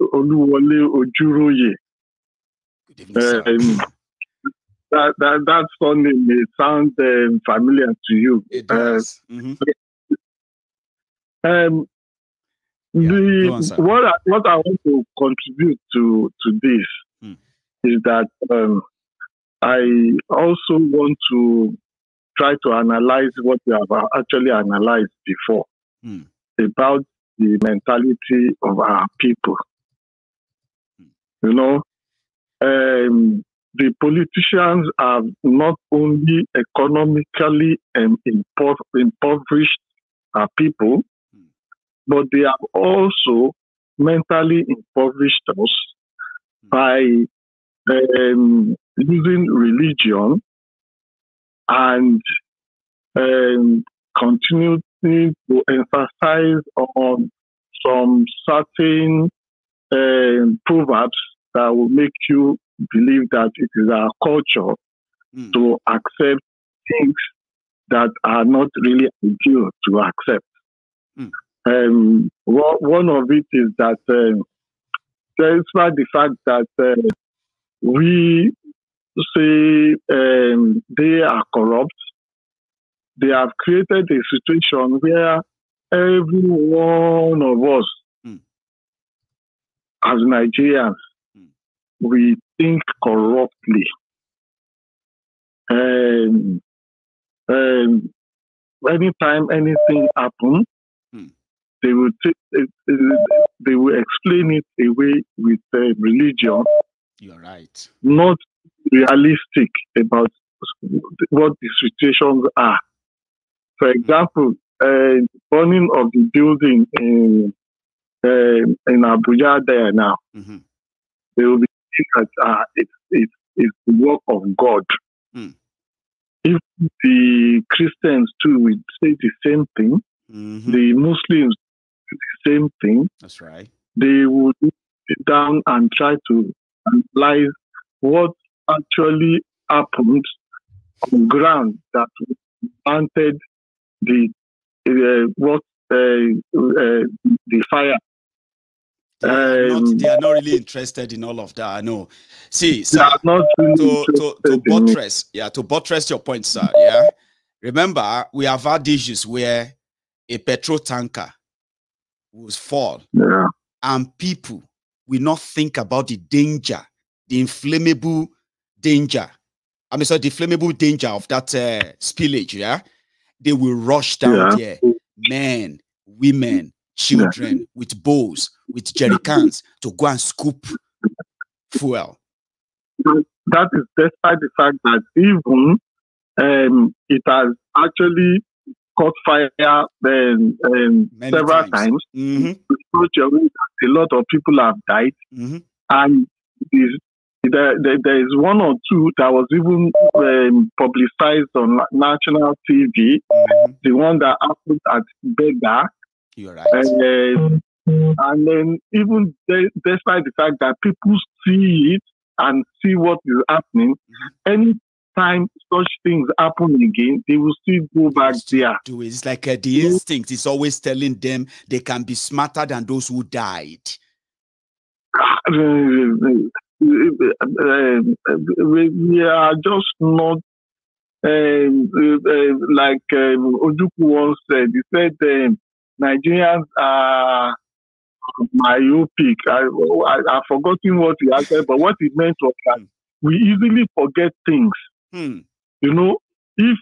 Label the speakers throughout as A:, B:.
A: Oluwole Ojuroye.
B: Good evening, sir.
A: That surname may sound familiar to you.
B: It does.
A: What I want to contribute to this is that I also want to try to analyze what we have actually analyzed before about the mentality of our people. You know, the politicians are not only economically impoverished our people, but they have also mentally impoverished us by using religion and continuing to emphasize on some certain proverbs that will make you believe that it is our culture to accept things that are not really ideal to accept. One of it is that despite the fact that we say they are corrupt, they have created a situation where every one of us as Nigerians, we think corruptly. Anytime anything happens, they will explain it away with religion.
B: You're right.
A: Not realistic about what the situations are. For example, burning of the building in Abuja there now, they will be thinking that it's the work of God. If the Christians too would say the same thing, the Muslims do the same thing.
B: That's right.
A: They would sit down and try to analyze what actually happened on ground that planted the fire.
B: They are not really interested in all of that. I know. See, sir, to buttress your point, sir. Yeah. Remember, we have had issues where a petrol tanker was fall, and people will not think about the danger, the inflammable danger. I mean, so the flammable danger of that spillage. Yeah, they will rush down there, men, women, children, with bowls, with jerry cans to go and scoop fuel.
A: That is despite the fact that even it has actually caught fire several times. A lot of people have died, and there is one or two that was even publicized on national TV. The one that happened at Bega.
B: You're right.
A: And then even despite the fact that people see it and see what is happening, anytime such things happen again, they will still go back there.
B: It's like the instinct is always telling them they can be smarter than those who died.
A: We are just not like Ojukwu once said. He said Nigerians are myopic. I've forgotten what he said, but what he meant was that we easily forget things. You know, if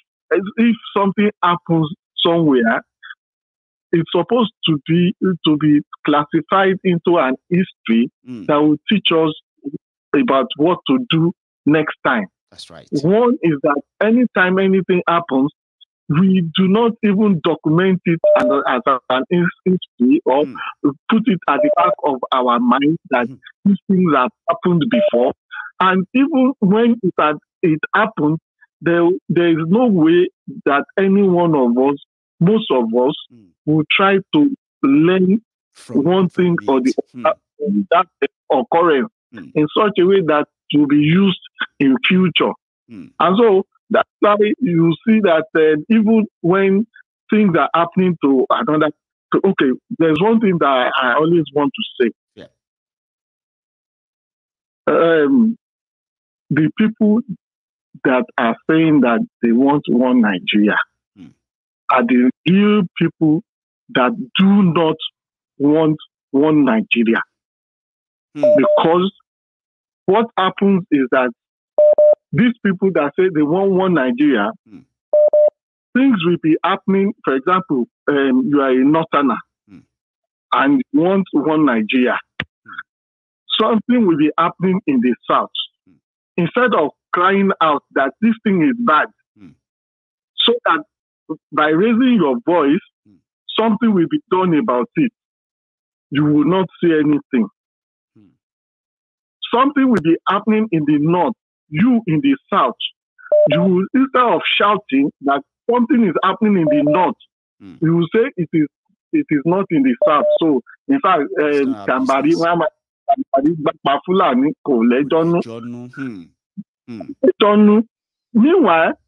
A: something happens somewhere, it's supposed to be classified into an history that will teach us about what to do next time.
B: That's right.
A: One is that anytime anything happens, we do not even document it as an history or put it at the back of our mind that these things have happened before. And even when it happened, there is no way that any one of us, most of us, will try to learn one thing or the other from that occurrence in such a way that will be used in future. And so that's why you see that even when things are happening to another, okay, there's one thing that I always want to say. the people that are saying that they want one Nigeria are the real people that do not want one Nigeria. Because what happens is that these people that say they want one Nigeria, things will be happening. For example, you are a Northerner and you want one Nigeria. Something will be happening in the South. Instead of crying out that this thing is bad, so that by raising your voice, something will be done about it, you will not say anything. Something will be happening in the North, you in the South. You will, instead of shouting that something is happening in the North, you will say it is not in the South. So, in fact, meanwhile,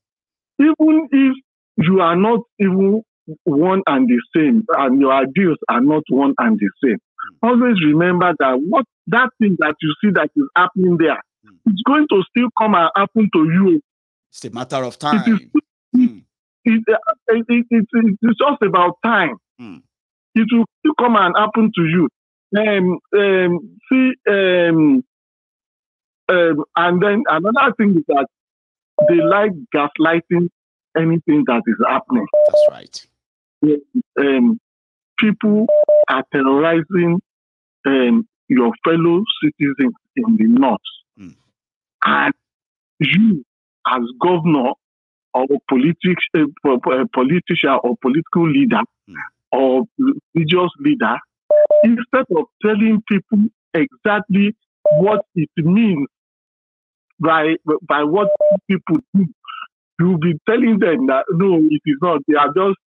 A: even if you are not even one and the same, and your ideals are not one and the same, always remember that that thing that you see that is happening there, it's going to still come and happen to you.
B: It's a matter of time.
A: It's just about time. It will still come and happen to you. And then another thing is that they like gaslighting anything that is happening.
B: That's right.
A: People are terrorizing your fellow citizens in the North. And you, as governor or politician or political leader or religious leader, instead of telling people exactly what it means by what people do, you'll be telling them that no, it is not. They are just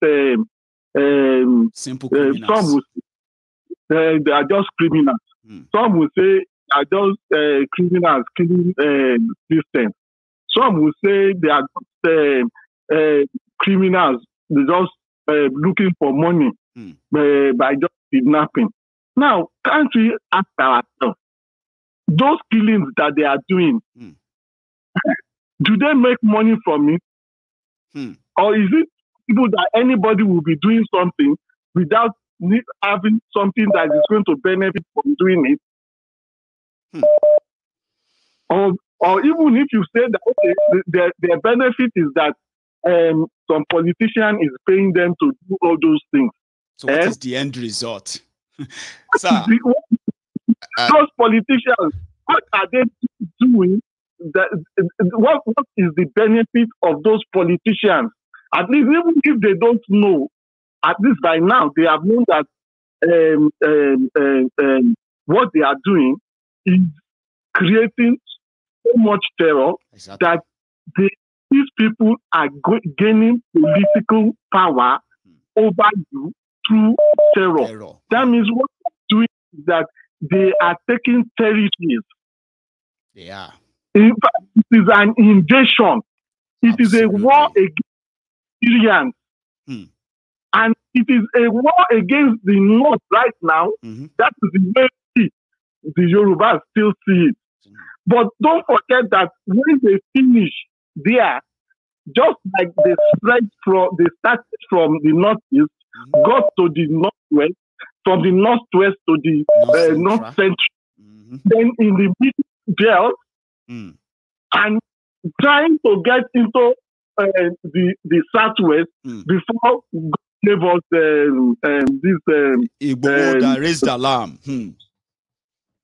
B: simple criminals.
A: Some will say, they are just criminals. Some will say they are just criminals killing Christians. Some will say they are just criminals. They're just looking for money by just kidnapping. Now, can't we ask ourselves, those killings that they are doing, do they make money from it? Or is it people that anybody will be doing something without having something that is going to benefit from doing it? Or even if you say that, okay, their benefit is that some politician is paying them to do all those things.
B: So what is the end result? Sir,
A: those politicians, what are they doing? What is the benefit of those politicians? At least even if they don't know, at least by now they have known that what they are doing is creating so much terror that these people are gaining political power over you through terror. That means what they're doing is that they are taking territories.
B: They are.
A: In fact, it is an invasion. It is a war against Syrians. And it is a war against the North right now. That is the way the Yorubas still see it. But don't forget that when they finish there, just like they started from the northeast, got to the northwest, from the northwest to the north central, then in the middle belt, and trying to get into the southwest before God gave us this
B: Igbo that raised the alarm.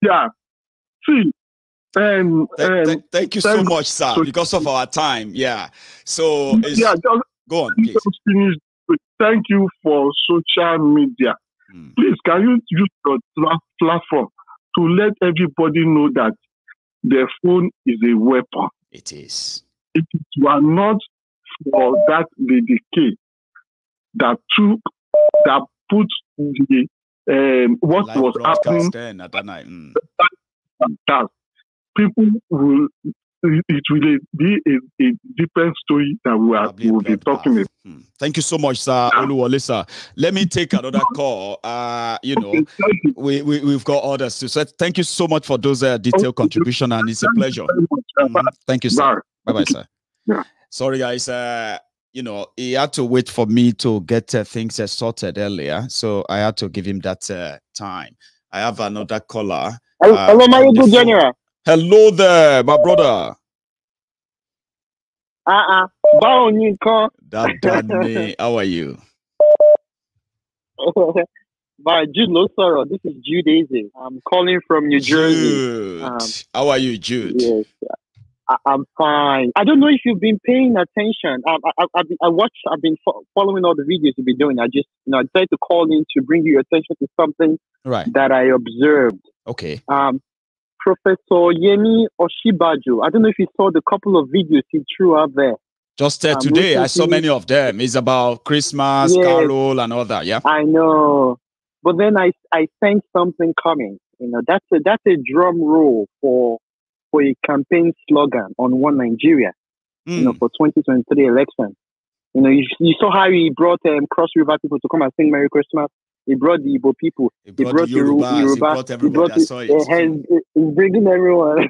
A: Yeah. See.
B: Thank you so much, sir, because of our time. Yeah. So go on, please.
A: Thank you for social media. Please, can you use your platform to let everybody know that their phone is a weapon?
B: It is.
A: If it were not for that Lady K that put the what
B: live
A: was happening
B: at that night.
A: People will it will be a different story that we will be talking about.
B: Thank you so much, sir. Oluwole, sir. Let me take another call. We've got others too. So thank you so much for those detailed contribution, and it's a pleasure. Thank you, sir. Bye-bye, sir.
A: Yeah.
B: Sorry, guys. He had to wait for me to get things sorted earlier, so I had to give him that time. I have another caller.
C: Hello, Maiyegun General.
B: Hello there, my brother. Dadane, how are you?
C: Jude Losoro, this is Jude Eze. I'm calling from New Jersey.
B: How are you, Jude?
C: Yes, I'm fine. I don't know if you've been paying attention. I've been following all the videos you've been doing. I decided to call in to bring your attention to something that I observed.
B: Okay.
C: Professor Yemi Osinbajo. I don't know if you saw the couple of videos he threw out there.
B: Just today, I saw many of them. It's about Christmas, Carol, and all that. Yeah,
C: I know. But then I sense something coming. That's a drum roll for a campaign slogan on One Nigeria. For 2023 election. You saw how he brought Cross River people to come and sing Merry Christmas. He brought the Igbo people.
B: He brought Yoruba. He brought everybody. I saw it.
C: He's bringing everyone.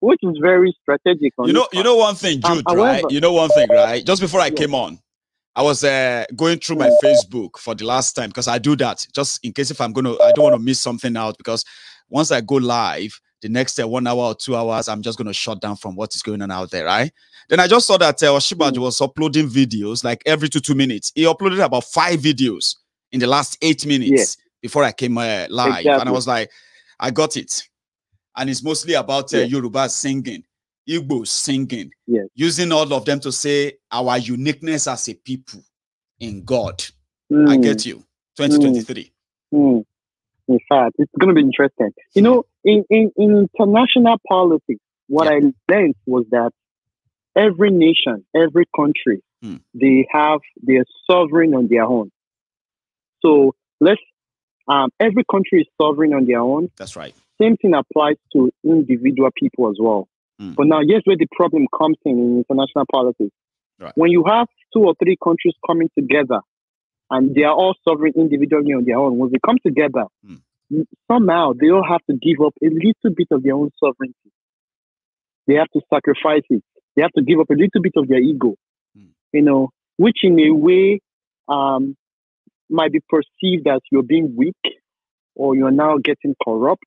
C: Which is very strategic.
B: You know one thing, Jude, right? You know one thing, right? Just before I came on, I was going through my Facebook for the last time, because I do that just in case I don't want to miss something out, because once I go live, the next 1 hour or 2 hours, I'm just going to shut down from what is going on out there, right? Then I just saw that Osinbajo was uploading videos like every 2 minutes. He uploaded about 5 videos in the last 8 minutes before I came live. Exactly. And I was like, I got it. And it's mostly about Yoruba singing, Igbo singing, using all of them to say our uniqueness as a people in God. I get you. 2023.
C: In fact, it's going to be interesting. In international politics, what I learned was that every nation, every country, they're sovereign on their own. So every country is sovereign on their own.
B: That's right.
C: Same thing applies to individual people as well. But now, here's where the problem comes in international politics.
B: Right.
C: When you have 2 or 3 countries coming together, and they are all sovereign individually on their own, when they come together, somehow they all have to give up a little bit of their own sovereignty. They have to sacrifice it. They have to give up a little bit of their ego, which in a way might be perceived as you're being weak, or you're now getting corrupt,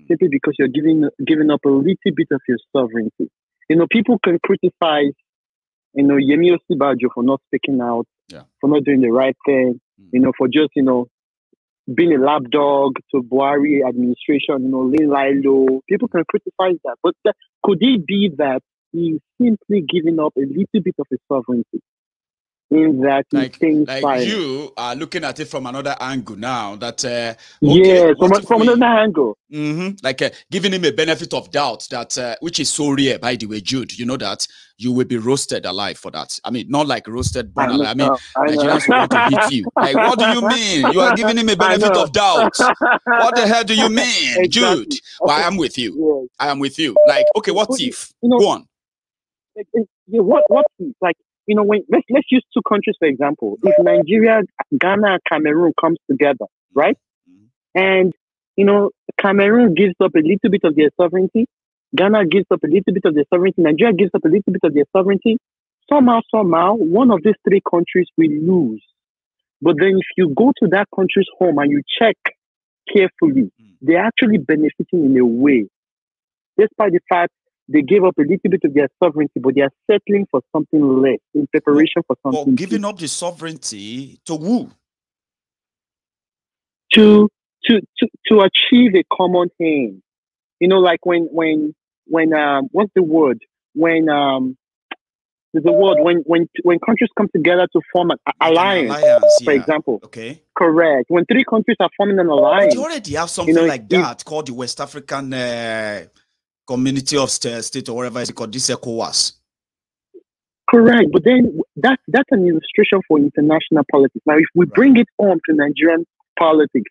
C: simply because you're giving up a little bit of your sovereignty. People can criticize, Yemi Osinbajo for not speaking out, for not doing the right thing, for just, being a lapdog to Buhari administration, laying low. People can criticize that. But could it be that he's simply giving up a little bit of his sovereignty? In that
B: you are looking at it from another angle now. That
C: from another angle.
B: Like giving him a benefit of doubt that which is so rare, by the way, Jude. You know that you will be roasted alive for that. I mean, not like roasted born alive. I mean, Nigerians want to hit you. Like, what do you mean? You are giving him a benefit of doubt. What the hell do you mean, exactly. Jude? Well, I am with you. Yes. I am with you. Like, okay, what if? Go on.
C: What if? Like, let's use 2 countries, for example. If Nigeria, Ghana, Cameroon comes together, right? And, Cameroon gives up a little bit of their sovereignty. Ghana gives up a little bit of their sovereignty. Nigeria gives up a little bit of their sovereignty. Somehow, one of these 3 countries will lose. But then if you go to that country's home and you check carefully, they're actually benefiting in a way. Despite the fact they gave up a little bit of their sovereignty, but they are settling for something less in preparation for something.
B: Giving up the sovereignty to who?
C: To achieve a common aim. Like when what's the word? When countries come together to form an alliance, for example.
B: Okay.
C: Correct. When 3 countries are forming an alliance.
B: But you already have something like that called the West African Community of State or whatever it's called, this ECOWAS.
C: Correct. But then that's an illustration for international politics. Now, if we bring it on to Nigerian politics,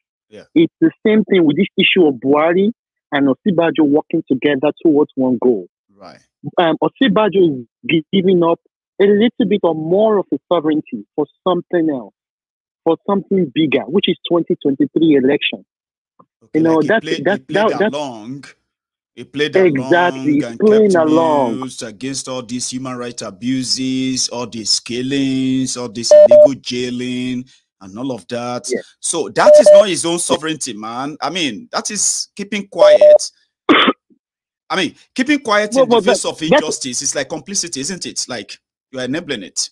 C: it's the same thing with this issue of Buhari and Osinbajo working together towards one goal.
B: Right.
C: Osibajo is giving up a little bit or more of his sovereignty for something else, for something bigger, which is 2023 election.
B: Okay, like he played along. He played along and kept news against all these human rights abuses, all these killings, all this illegal jailing, and all of that.
C: Yeah.
B: So that is not his own sovereignty, man. I mean, that is keeping quiet. I mean, keeping quiet in the face of injustice is like complicity, isn't it? Like you are enabling it.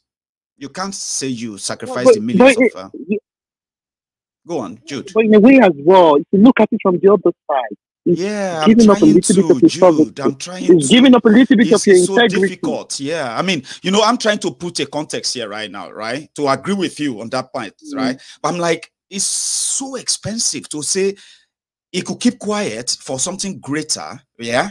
B: You can't say you sacrifice the millions of. Go on, Jude.
C: But in a way as well, if you look at it from the other side,
B: yeah, I'm trying to, Jude. I'm trying to.
C: Giving up a little bit of your integrity.
B: So difficult. Yeah, I mean, you know, I'm trying to put a context here right now, right? To agree with you on that point, right? But I'm like, it's so expensive to say he could keep quiet for something greater, yeah?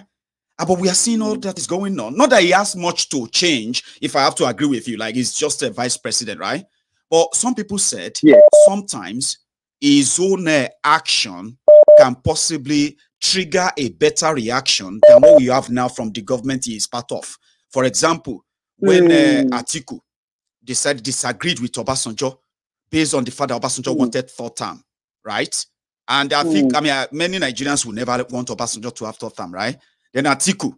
B: But we are seeing all that is going on. Not that he has much to change, if I have to agree with you, like he's just a vice president, right? But some people said sometimes his own action can possibly trigger a better reaction than what we have now from the government he is part of. For example, when Atiku disagreed with Obasanjo based on the fact that Obasanjo wanted third term, right? And I think, I mean, many Nigerians will never want Obasanjo to have third term, right? Then Atiku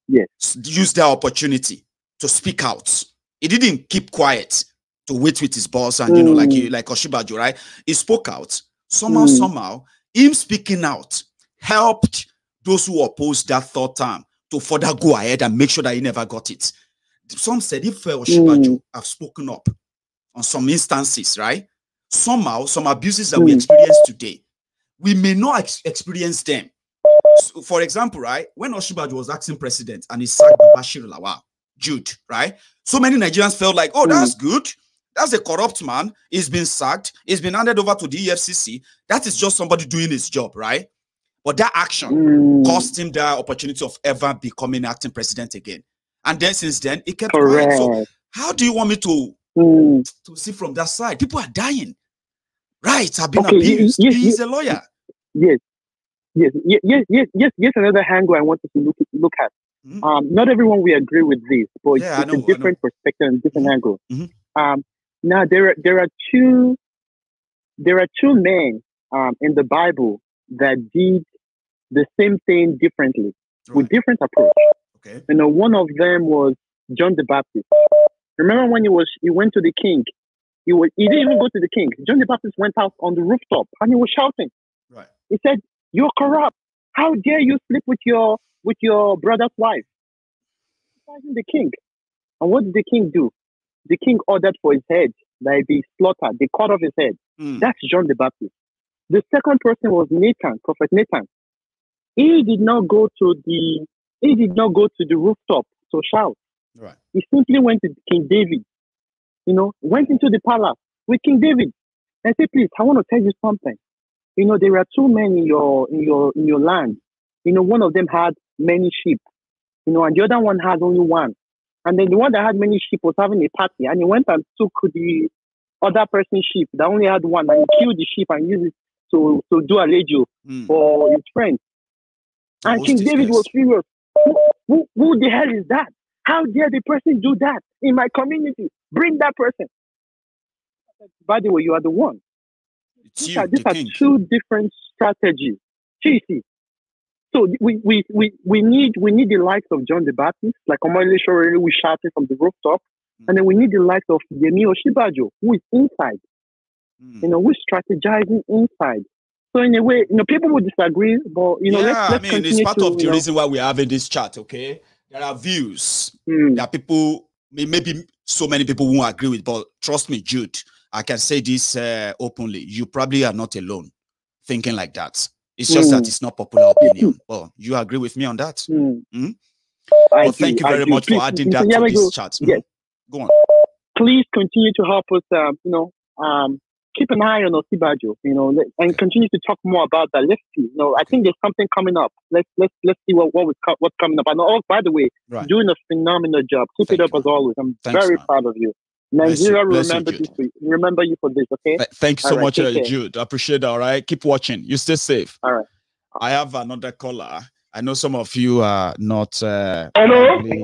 B: used that opportunity to speak out. He didn't keep quiet to wait with his boss and, you know, like Oshibajo, right? He spoke out. Somehow, him speaking out helped those who opposed that third term to further go ahead and make sure that he never got it. Some said if Oshibajo have spoken up on some instances, right? Somehow, some abuses that we experience today, we may not experience them. So, for example, right, when Oshibajo was acting president and he sacked Bashir Lawal, Jude, right? So many Nigerians felt like, oh, that's good. That's a corrupt man. He's been sacked. He's been handed over to the EFCC. That is just somebody doing his job, right? But that action cost him the opportunity of ever becoming acting president again. And then since then, he kept quiet. So how do you want me to see from that side? People are dying. Right, have been abused. He's a lawyer.
C: Yes. Another angle I wanted to look at. Not everyone will agree with this, but it's a different perspective and different angle. Now there are two men in the Bible that did the same thing differently with different approach.
B: Okay.
C: You know, one of them was John the Baptist. Remember when he went to the king? He didn't even go to the king. John the Baptist went out on the rooftop and he was shouting.
B: Right.
C: He said, "You're corrupt. How dare you sleep with your brother's wife?" The king. And what did the king do? The king ordered for his head that he be slaughtered. They cut off his head. That's John the Baptist. The second person was Nathan, Prophet Nathan. He did not go to the rooftop to shout.
B: Right.
C: He simply went to King David. You know, went into the palace with King David and said, "Please, I want to tell you something. You know, there are two men in your land. You know, one of them had many sheep. You know, and the other one has only one. And then the one that had many sheep was having a party, and he went and took the other person's sheep that only had one, and he killed the sheep and used it to do a legio for his friends. And King David was furious. Who the hell is that? How dare the person do that in my community? Bring that person." By the way, you are the one. These are two different strategies. So we need the likes of John the Baptist, like Omale Shoreri, we shouting from the rooftop, and then we need the likes of Yemi Oshibajo, who is inside. You know, who's strategizing inside. So in a way, you know, people will disagree, but you know, let's continue.
B: It's part of the reason why we're having this chat. Okay, there are views that people maybe so many people won't agree with, but trust me, Jude, I can say this openly. You probably are not alone thinking like that. It's just that it's not popular opinion. Well, you agree with me on that? Well, thank you very much for adding that to this chat.
C: Yes.
B: Go on.
C: Please continue to help us, keep an eye on Osibajo, you know, and continue to talk more about that. Let's see. You know, I think there's something coming up. Let's see what's coming up. And oh, by the way, doing a phenomenal job. Keep it up as always. I'm very proud of you. Nigeria will remember you for this, okay?
B: Thank you so much, Jude. I appreciate that, all right? Keep watching. You stay safe.
C: All right.
B: I have another caller. I know some of you are not.
A: Hello, please.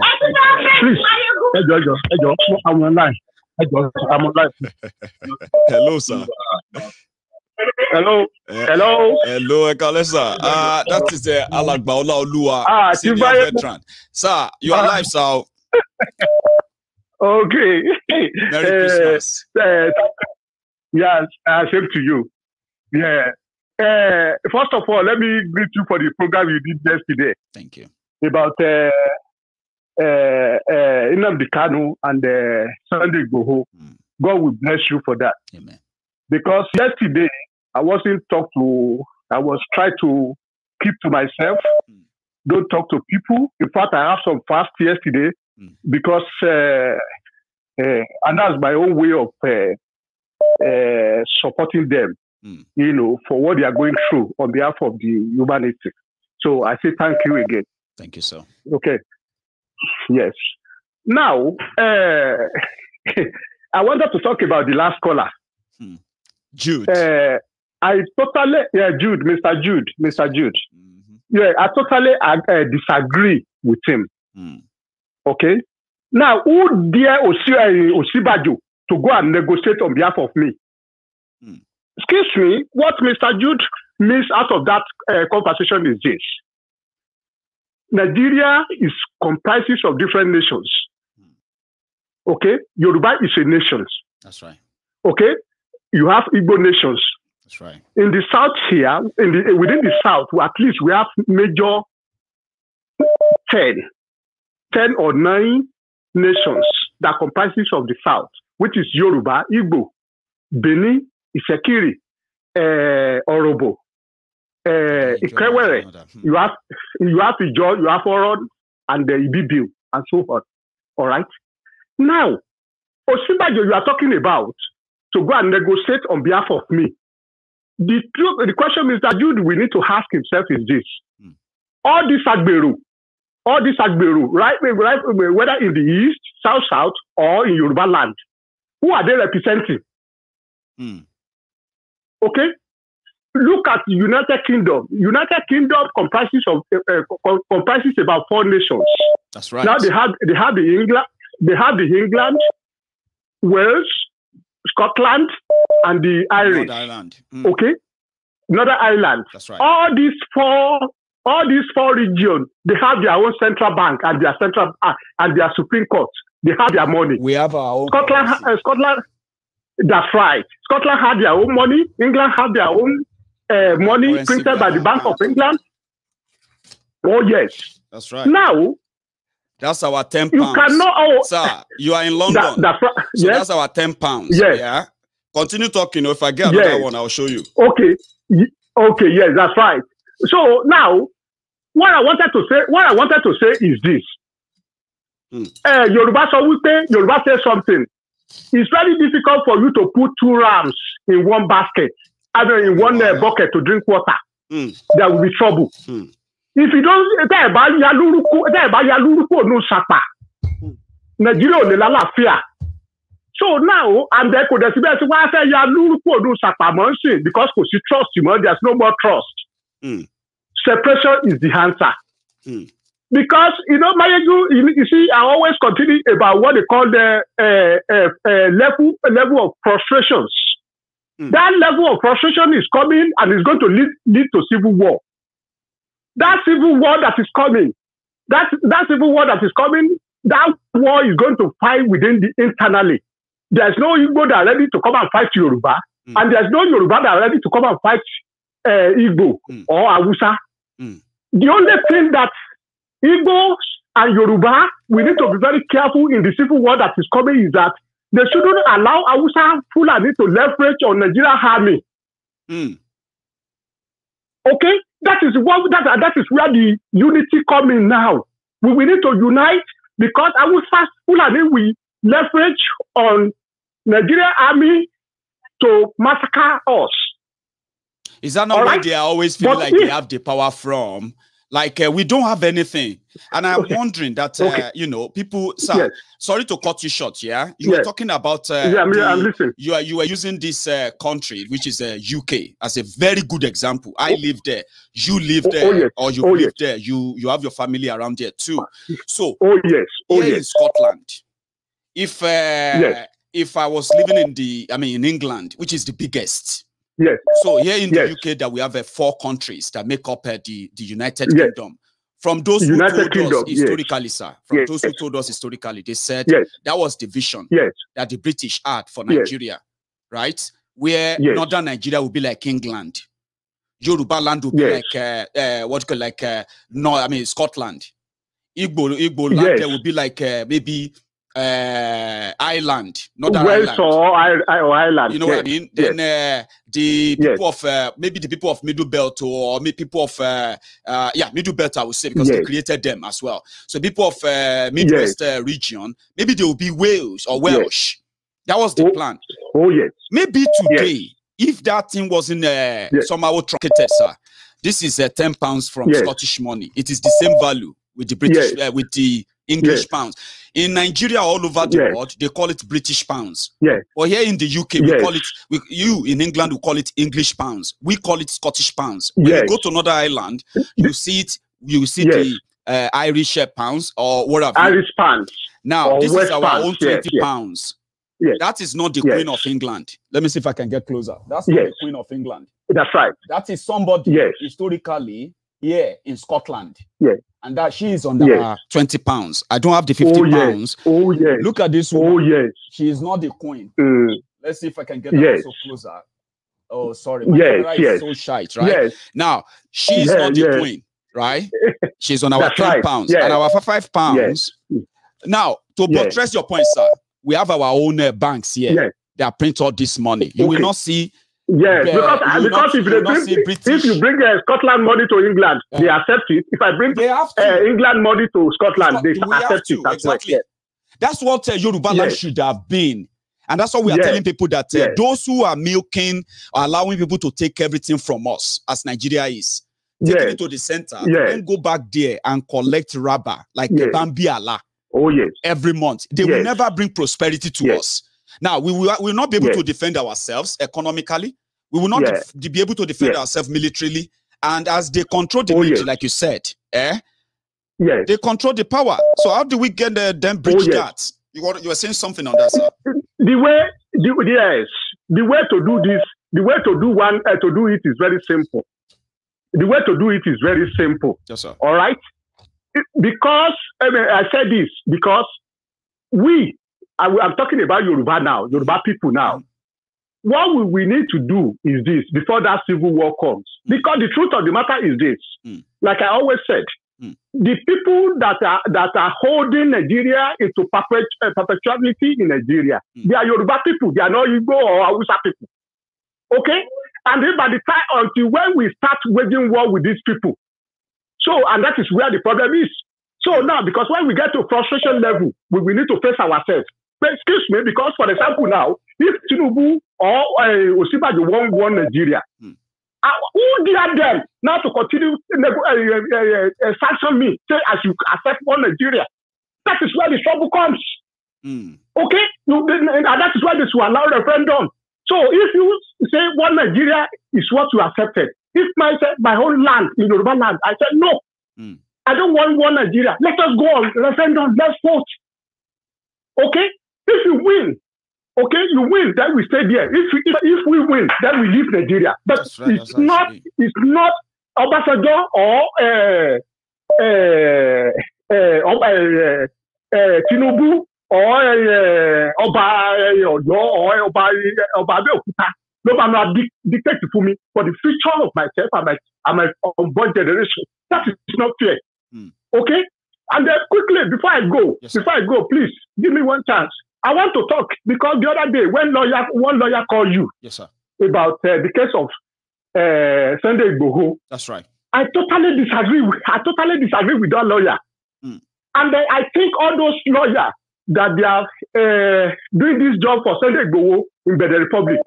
A: I'm online. I'm online.
B: Hello, sir.
A: Hello. Hello.
B: Hello, Ekalesa. That is the Alagbaola Olua, senior veteran. Sir, you are live, sir.
A: Okay.
B: Merry Christmas.
A: Yes, same to you. Yeah. First of all, let me greet you for the program you did yesterday.
B: Thank you.
A: About Nnamdi Kanu and Sunday Igboho. God will bless you for that.
B: Amen.
A: Because yesterday I was trying to keep to myself. Don't talk to people. In fact, I have some fast yesterday because and that's my own way of supporting them. You know, for what they are going through on behalf of the humanity. So I say thank you again.
B: Thank you, sir.
A: Okay. Yes. Now, I wanted to talk about the last caller.
B: Jude.
A: Mr. Jude. Yeah, I totally disagree with him. Okay. Now, who dare Osibajo to go and negotiate on behalf of me? Excuse me, what Mr. Jude means out of that conversation is this. Nigeria comprises of different nations. Okay? Yoruba is a nation.
B: That's right.
A: Okay? You have Igbo nations.
B: That's right.
A: In the south here, within the south, at least we have major 10 or 9 nations that comprises of the south, which is Yoruba, Igbo, Benin, Isekiri, Orobo, Ikewere. You have Ijo, you have Oron, and the Ibibiu, and so on. All right. Now, Osibajo, you are talking about to go and negotiate on behalf of me. The question is that we need to ask himself is this: all this Agberu, right? Whether in the east, south, or in Yoruba land, who are they representing? Okay, look at the United Kingdom. United Kingdom comprises about 4 nations.
B: That's right.
A: Now they have the England, Wales, Scotland, and the Irish.
B: Northern Ireland.
A: Okay, Northern Ireland.
B: That's right.
A: All these four regions, they have their own central bank and their Supreme Court. They have their money.
B: We have our own.
A: Scotland. That's right. Scotland have their own money. England have their own money printed by the Bank of England. Oh yes.
B: That's right.
A: Now.
B: That's our £10.
A: You cannot.
B: Sir, you are in London.
A: That's right.
B: So
A: yes.
B: That's our £10.
A: Yes.
B: Yeah. Continue talking. If I get another one, I'll show you.
A: Okay. Okay. Yes, that's right. So now, what I wanted to say is this. Yoruba says something. It's very difficult for you to put 2 rams in one basket, in one bucket to drink water. There will be trouble. If you don't, Nigeria will la lafia. So now, and there could be because trust there's no more trust. Separation is the answer. Because, Maiyegun, you see, I always continue about what they call the level of frustrations. That level of frustration is coming and is going to lead to civil war. That civil war that is coming, that war is going to fight within internally. There's no Igbo that are ready to come and fight Yoruba, and there's no Yoruba that are ready to come and fight Igbo or Hausa. The only thing that Igbos and Yoruba, we need to be very careful in the civil war that is coming is that they shouldn't allow Hausa Fulani to leverage on Nigerian army. Okay? That is where the unity comes in now. We need to unite because Hausa Fulani will leverage on Nigerian army to massacre us.
B: Is that not where they are always feeling like they have the power from? Like we don't have anything, and I'm wondering that you know, people. Sir, sorry to cut you short. Yeah, you were talking about.
A: I'm listening.
B: You were using this country, which is UK, as a very good example. I live there. You live there, or you live there. You have your family around there too. So, in Scotland, if I was living in England, which is the biggest.
A: Yes.
B: So here in the UK, that we have 4 countries that make up the United Kingdom. From those who told us historically, sir, from those who told us historically, they said that was the vision that the British had for Nigeria, right? Where northern Nigeria would be like England, Yoruba land would be like Scotland, Igbo land there would be like maybe Ireland, Northern Ireland,
A: or Ireland.
B: You know what I mean? Then the people of maybe the people of Middle Belt, or maybe people of Middle Belt, I would say, because they created them as well. So people of Midwest region, maybe they will be Wales or Welsh. That was the plan. Maybe today, if that thing wasn't somehow truncated, sir, this is £10 from Scottish money. It is the same value with the British with the English pounds. In Nigeria, all over the world, they call it British pounds. But here in the UK, we call it. You in England, we call it English pounds. We call it Scottish pounds. When you go to another island, you see it. You see the Irish pounds or whatever.
A: Irish pounds.
B: Now this is our own 20 pounds. That is not the Queen of England. Let me see if I can get closer. That's not the Queen of England.
A: That's right.
B: That is somebody historically here in Scotland. And that she is on the 20 pounds. I don't have the 50 pounds. Look at this one. She is not the queen. Let's see if I can get her so closer. Oh, sorry. My camera is so shite, right? Now, she is not the queen, right? She's on our 10 pounds. And our 5 pounds. Now, to buttress your point, sir, we have our own banks here that print all this money. You will not see.
A: Because if you bring Scotland money to England, they accept it. If I bring England money to Scotland, they accept it.
B: Exactly. That's what Yoruba land should have been. And that's what we are telling people, that those who are milking, are allowing people to take everything from us, as Nigeria is, taking it to the center, then go back there and collect rubber like Bambiala every month. They will never bring prosperity to us. Now, we will not be able to defend ourselves economically. We will not be able to defend ourselves militarily. And as they control the military, like you said, they control the power. So how do we get them bridge that? You were saying something on that, sir.
A: The way to do this, the way to do it is very simple. The way to do it is very simple.
B: Yes, sir.
A: All right? Because, I said this, because I'm talking about Yoruba now, Yoruba people now. What we need to do is this before that civil war comes. Because the truth of the matter is this. Like I always said, the people that are holding Nigeria into perpetuity in Nigeria, they are Yoruba people. They are not Igbo or Hausa people. Okay? And then by the time, until when we start waging war with these people, and that is where the problem is. So now, because when we get to frustration level, we need to face ourselves. But excuse me, because for example now, if Tinubu or Osibajo won Nigeria, who dare them now to continue sanction me, say I should accept one Nigeria? That is where the trouble comes. Okay? And that is why this will allow referendum. So if you say one Nigeria is what you accepted, if my whole land, in Yoruba land, I said no, I don't want one Nigeria. Let us go on referendum, let's vote. Okay? If you win, you win, then we stay there. If we win, then we leave Nigeria. But it's not Obasanjo or Tinubu or Oba Abeokuta. No man dictate for me for the future of myself and my unborn generation. That is not fair. Okay? And then quickly, before I go, please give me one chance. I want to talk because the other day when one lawyer called you about the case of Sunday Igboho.
B: That's right.
A: I totally disagree with that lawyer. And I think all those lawyers that they are doing this job for Sunday Igboho in the Republic,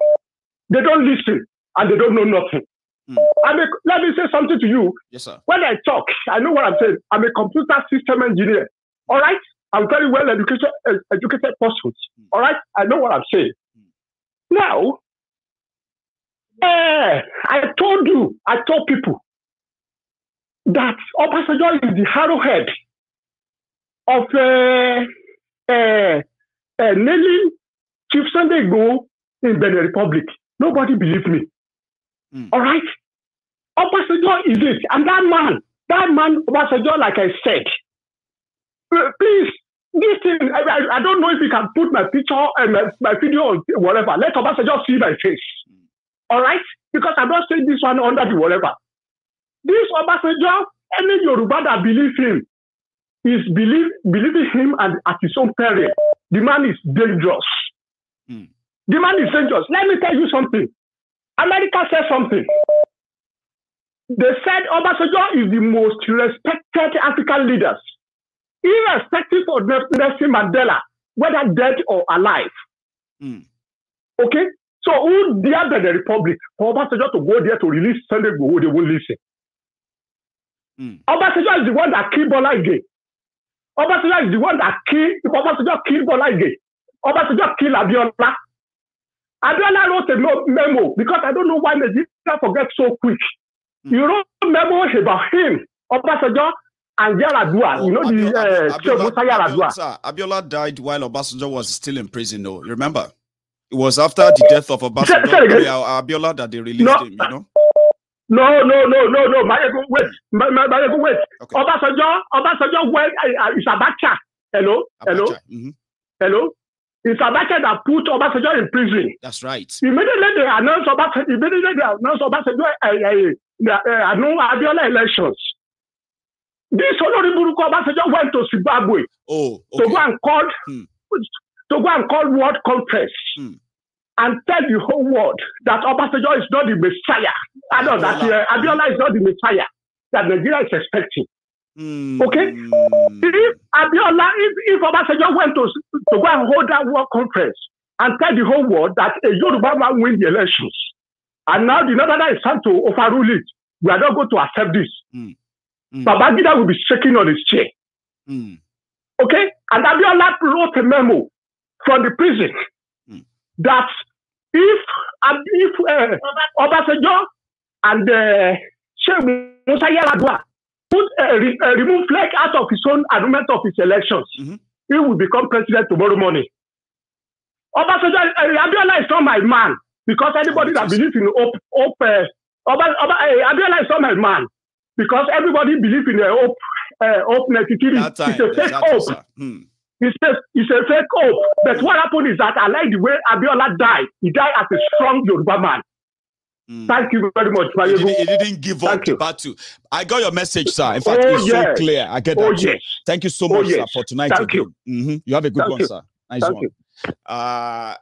A: they don't listen and they don't know nothing. Let me say something to you.
B: Yes, sir.
A: When I talk, I know what I'm saying. I'm a computer system engineer. All right? I'm very well educated person. All right? I know what I'm saying. Now, I told people that Obasanjo is the arrowhead of nailing Chief Sunday Igboho in Benin Republic. Nobody believes me. All right? Obasanjo is it. And that man, Obasanjo, like I said, please, this thing, I don't know if you can put my picture and my video or whatever. Let Obasanjo see my face. All right? Because I'm not saying this one under the whatever. This Obasanjo, any Yoruba that believes him, is believing him and at his own peril. The man is dangerous. The man is dangerous. Let me tell you something. America said something. They said Obasanjo is the most respected African leaders, irrespective of Nelson Mandela, whether dead or alive. Okay? So who dare the Republic for Obasanjo to go there to release Sunday Igboho? They won't listen. Obasanjo is the one that killed Bola Ige. Obasanjo is the one that killed Bola Ige. Obasanjo killed Abiola. Abiola wrote a memo because I don't know why Nigeria forget so quick. He wrote a memo about him, Obasanjo, and Yaradua. You know
B: Abiola died while Obasanjo was still in prison, though. You remember? It was after the death of Obasanjo, Abiola, that they released him, you know?
A: No. Maiyegun, wait. Maiyegun, wait. Okay. Obasanjo went, it's Abacha. Hello? Hello? It's Abacha that put Obasanjo in prison.
B: That's right.
A: Immediately they announced Obasanjo, Abiola elections. This Honorable Obasanjo went to Zimbabwe to go and call World Conference and tell the whole world that Obasanjo is not the Messiah. That Abiola is not the Messiah that Nigeria is expecting. Okay? If Obasanjo went to go and hold that World Conference and tell the whole world that a Yoruba man win the elections, and now the Northerners is trying to overrule it, we are not going to accept this. Babangida will be shaking on his chair. Okay? And Abiola wrote a memo from the prison that if Obasanjo and Sheikh Musa Yar'Adua put remove flag out of his own argument of his elections, he will become president tomorrow morning. Obasanjo, Abiola is not my man because anybody that believes in Abiola is not my man because everybody believes in hope. It's a fake hope. It's a fake hope. But what happened is that I like the way Abiola died. He died as a strong Yoruba man. Thank you very much.
B: He didn't give up the battle. I got your message, sir. In fact, it's so clear. I get that.
A: Yes.
B: Thank you so much, sir, for tonight.
A: Thank you.
B: You have a good one, sir. Nice
A: Thank
B: one.
A: You.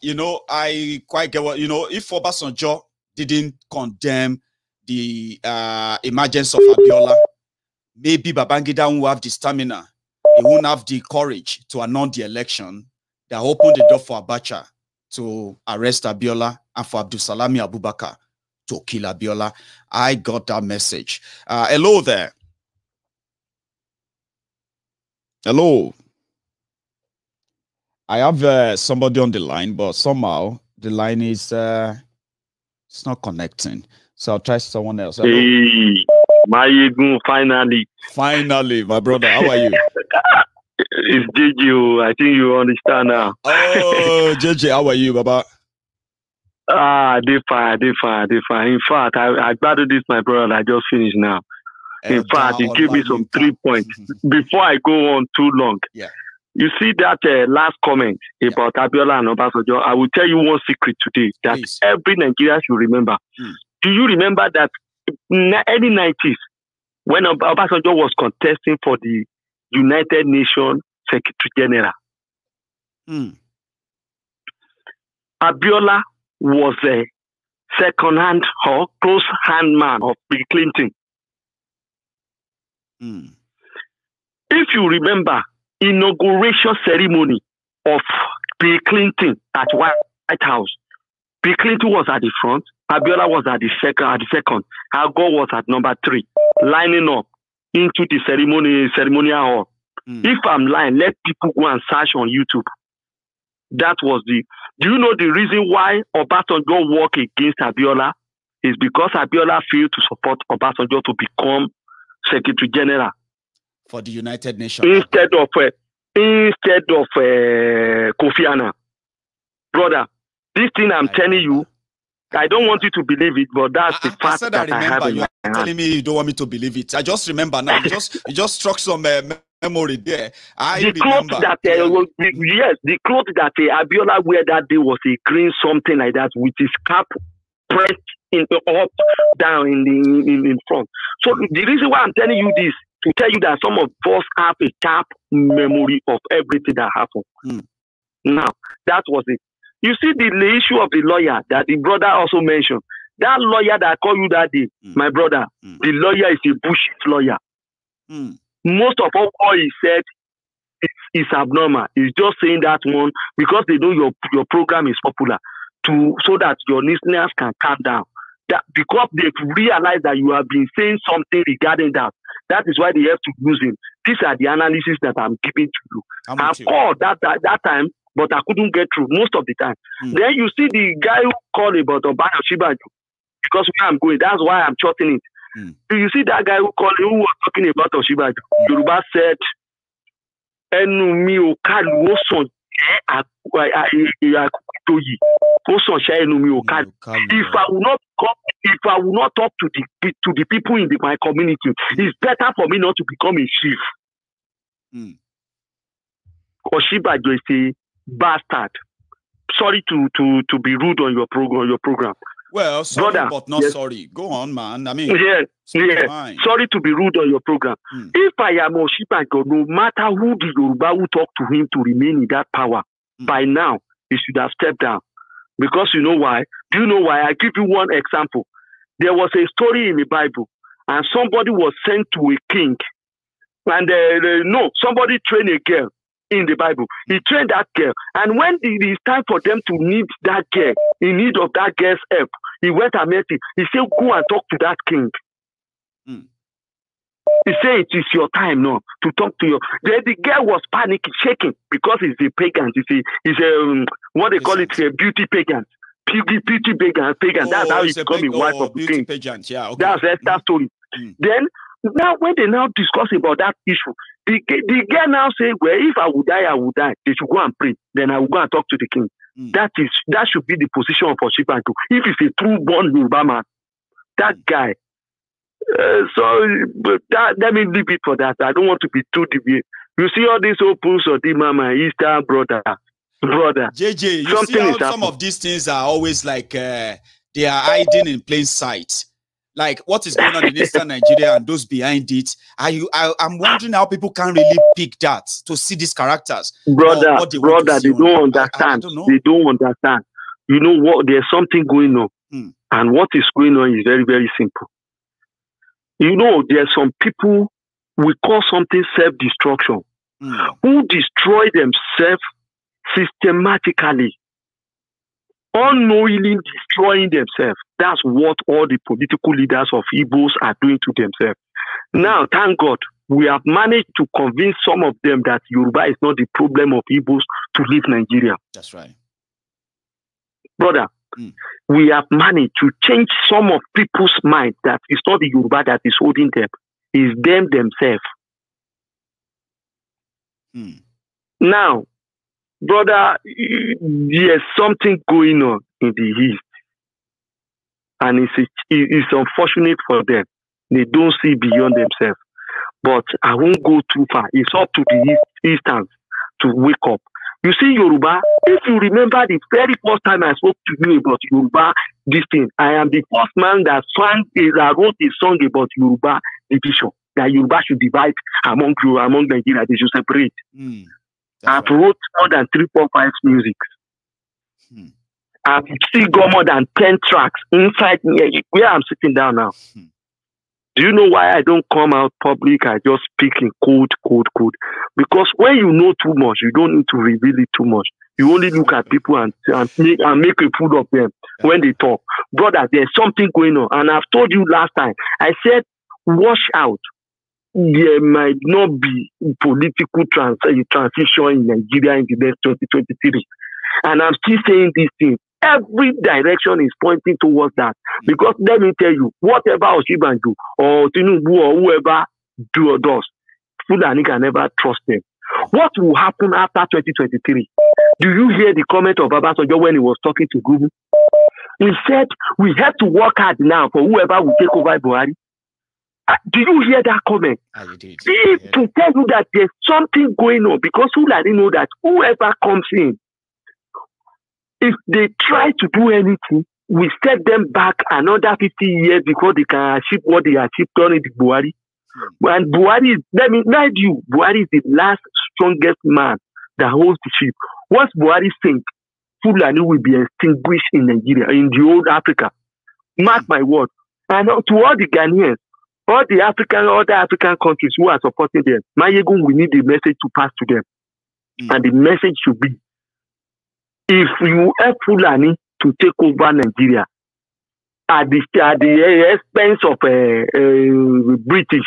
B: You know, I quite get what, you know, if Obasanjo didn't condemn the emergence of Abiola, maybe Babangida won't have the stamina. He won't have the courage to announce the election that opened the door for Abacha to arrest Abiola and for Abdulsalami Abubakar to kill Abiola. I got that message. Hello there. Hello. I have somebody on the line, but somehow the line is it's not connecting. So I'll try someone else. Hello.
D: Hey, Maiyegun, finally.
B: Finally, my brother. How are you?
D: It's JJ. I think you understand now.
B: Oh, JJ, how are you, Baba?
D: They fine. In fact, I battled this, my brother. I just finished now. In fact, he gave me some 3 points. Before I go on too long, you see that last comment about Abiola and Obasanjo. I will tell you one secret today that every Nigerian should remember. Do you remember that in early 90s, when Obasanjo was contesting for the United Nations Secretary General, Abiola was a second-hand or close-hand man of Bill Clinton. If you remember, inauguration ceremony of Bill Clinton at White House, Bill Clinton was at the front, Abiola was at the second. Agor was at number 3, lining up into the ceremonial hall. If I'm lying, let people go and search on YouTube. That was do you know the reason why Obasanjo worked against Abiola? Is because Abiola failed to support Obasanjo to become Secretary General
B: for the United Nations
D: instead of Kofi Annan. Brother, this thing I'm telling you, I don't want you to believe it, but that's the fact that I have in my hand.
B: Telling me you don't want me to believe it. I just remember now. You just struck some memory there.
D: The clothes that the clothes that Abiola wear that day was a green something like that with his cap pressed up down in front. So the reason why I'm telling you this to tell you that some of us have a sharp memory of everything that happened. Now that was it. You see the issue of the lawyer that the brother also mentioned. That lawyer that I called you that day, my brother, the lawyer is a bullshit lawyer. Most of all he said is abnormal. He's just saying that one because they know your program is popular so that your listeners can calm down. That because they've realized that you have been saying something regarding that. That is why they have to use him. These are the analysis that I'm giving to you. I called that time, but I couldn't get through most of the time. Then you see the guy who called about Obayo Shibaju, because where I'm going, that's why I'm shorting it. Do you see that guy who called, who was talking about Oshibaju? Yoruba said, "Enumi okalu oson If I will not talk to the people in my community, it's better for me not to become a chief." Oshibaju is a bastard. Sorry to be rude on your program.
B: Well, sorry, brother, but not sorry. Go on, man. I mean,
D: sorry to be rude on your program. If I am Oshibaju, no matter who the Yoruba will talk to him to remain in that power, by now he should have stepped down. Because you know why? Do you know why? I give you one example. There was a story in the Bible, and somebody was sent to a king, and somebody trained a girl in the Bible. He trained that girl, and when it is time for them to need that girl, in need of that girl's help, he went and met him. He said, "Go and talk to that king." He said, "It is your time now to talk to your." The girl was panicking, shaking, because he's a pagan. He's a what they call it, a beauty pagan. Beauty pagan. That's how he become a wife of the king.
B: Pageant. Yeah, okay.
D: That's that story. Then now when they now discuss about that issue, the girl now say, "Well, if I would die, I would die. They should go and pray. Then I will go and talk to the king." That should be the position of Oshibaju. If he's a true born Yoruba man, that guy. Let me leave it for that. I don't want to be too deviant. You see all these opens or the mama Easter brother.
B: JJ, you see how some of these things are always like they are hiding in plain sight. Like what is going on in Eastern Nigeria and those behind it. I'm wondering how people can really pick that to see these characters.
D: Brother, they don't understand. They don't understand. You know what? There's something going on, and what is going on is very, very simple. You know, there are some people, we call something self-destruction, who destroy themselves systematically, unknowingly destroying themselves. That's what all the political leaders of Igbos are doing to themselves. Now, thank God, we have managed to convince some of them that Yoruba is not the problem of Igbos to leave Nigeria.
B: That's right.
D: Brother, we have managed to change some of people's minds that it's not the Yoruba that is holding them, it's them themselves. Now, brother, there's something going on in the East, and it's unfortunate for them. They don't see beyond themselves. But I won't go too far. It's up to the Easterns to wake up. You see, Yoruba, if you remember the very first time I spoke to you about Yoruba, this thing, I am the first man that wrote a song about Yoruba division, that Yoruba should divide among Nigeria, they should separate. I've wrote more than 3, 4, 5 music. I've still got more than 10 tracks inside me where I'm sitting down now. Do you know why I don't come out public? I just speak in code. Because when you know too much, you don't need to reveal it too much. You only look at people and make a fool of them when they talk. Brother, there's something going on. And I've told you last time, I said, watch out. There might not be political transition in Nigeria in the next 2023. And I'm still saying these things. Every direction is pointing towards that. Because let me tell you, whatever Oshiban do, or Tinubu, or whoever does, Fulani can never trust them. What will happen after 2023? Do you hear the comment of Obasanjo when he was talking to Google? He said, we have to work hard now for whoever will take over Buhari. Do you hear that comment? To tell you that there's something going on, because Fulani know that whoever comes in, if they try to do anything, we set them back another 50 years before they can achieve what they achieved during the Buhari. And Buhari is, let me remind you, Buhari is the last strongest man that holds the ship. Once Buhari sinks, Fulani will be extinguished in Nigeria, in the old Africa. Mark my word. And to all the Ghanaians, all the other African countries who are supporting them, Maiyegun, we need the message to pass to them. And the message should be, if you help Fulani to take over Nigeria at the expense of British,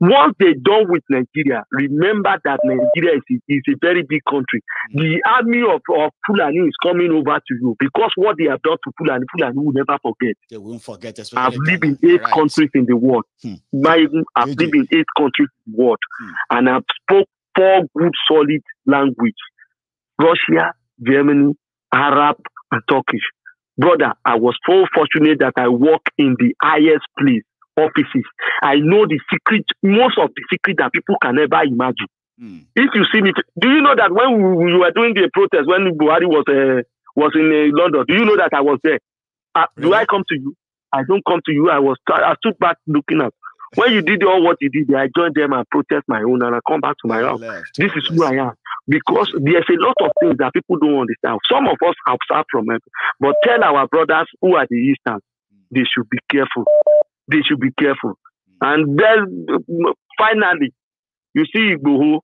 D: once they're done with Nigeria, remember that Nigeria is a very big country. The army of Fulani is coming over to you, because what they have done to Fulani will never forget.
B: They won't forget.
D: I've lived in 8 countries in the world. I've lived in 8 countries in the world. And I've spoke 4 good, solid languages. Russia, Germany, Arab, and Turkish. Brother, I was so fortunate that I work in the highest place, offices. I know the secret, most of the secret that people can never imagine. If you see me, do you know that when we were doing the protest, when Buhari was in London, do you know that I was there? Really? Do I come to you? I don't come to you. I stood back looking at. When you did all what you did, I joined them and protest my own, and I come back to my house. This is who I am. Because there's a lot of things that people don't understand. Some of us observe from it, but tell our brothers who are the Eastern, they should be careful. They should be careful. And then, finally, you see, Igboho,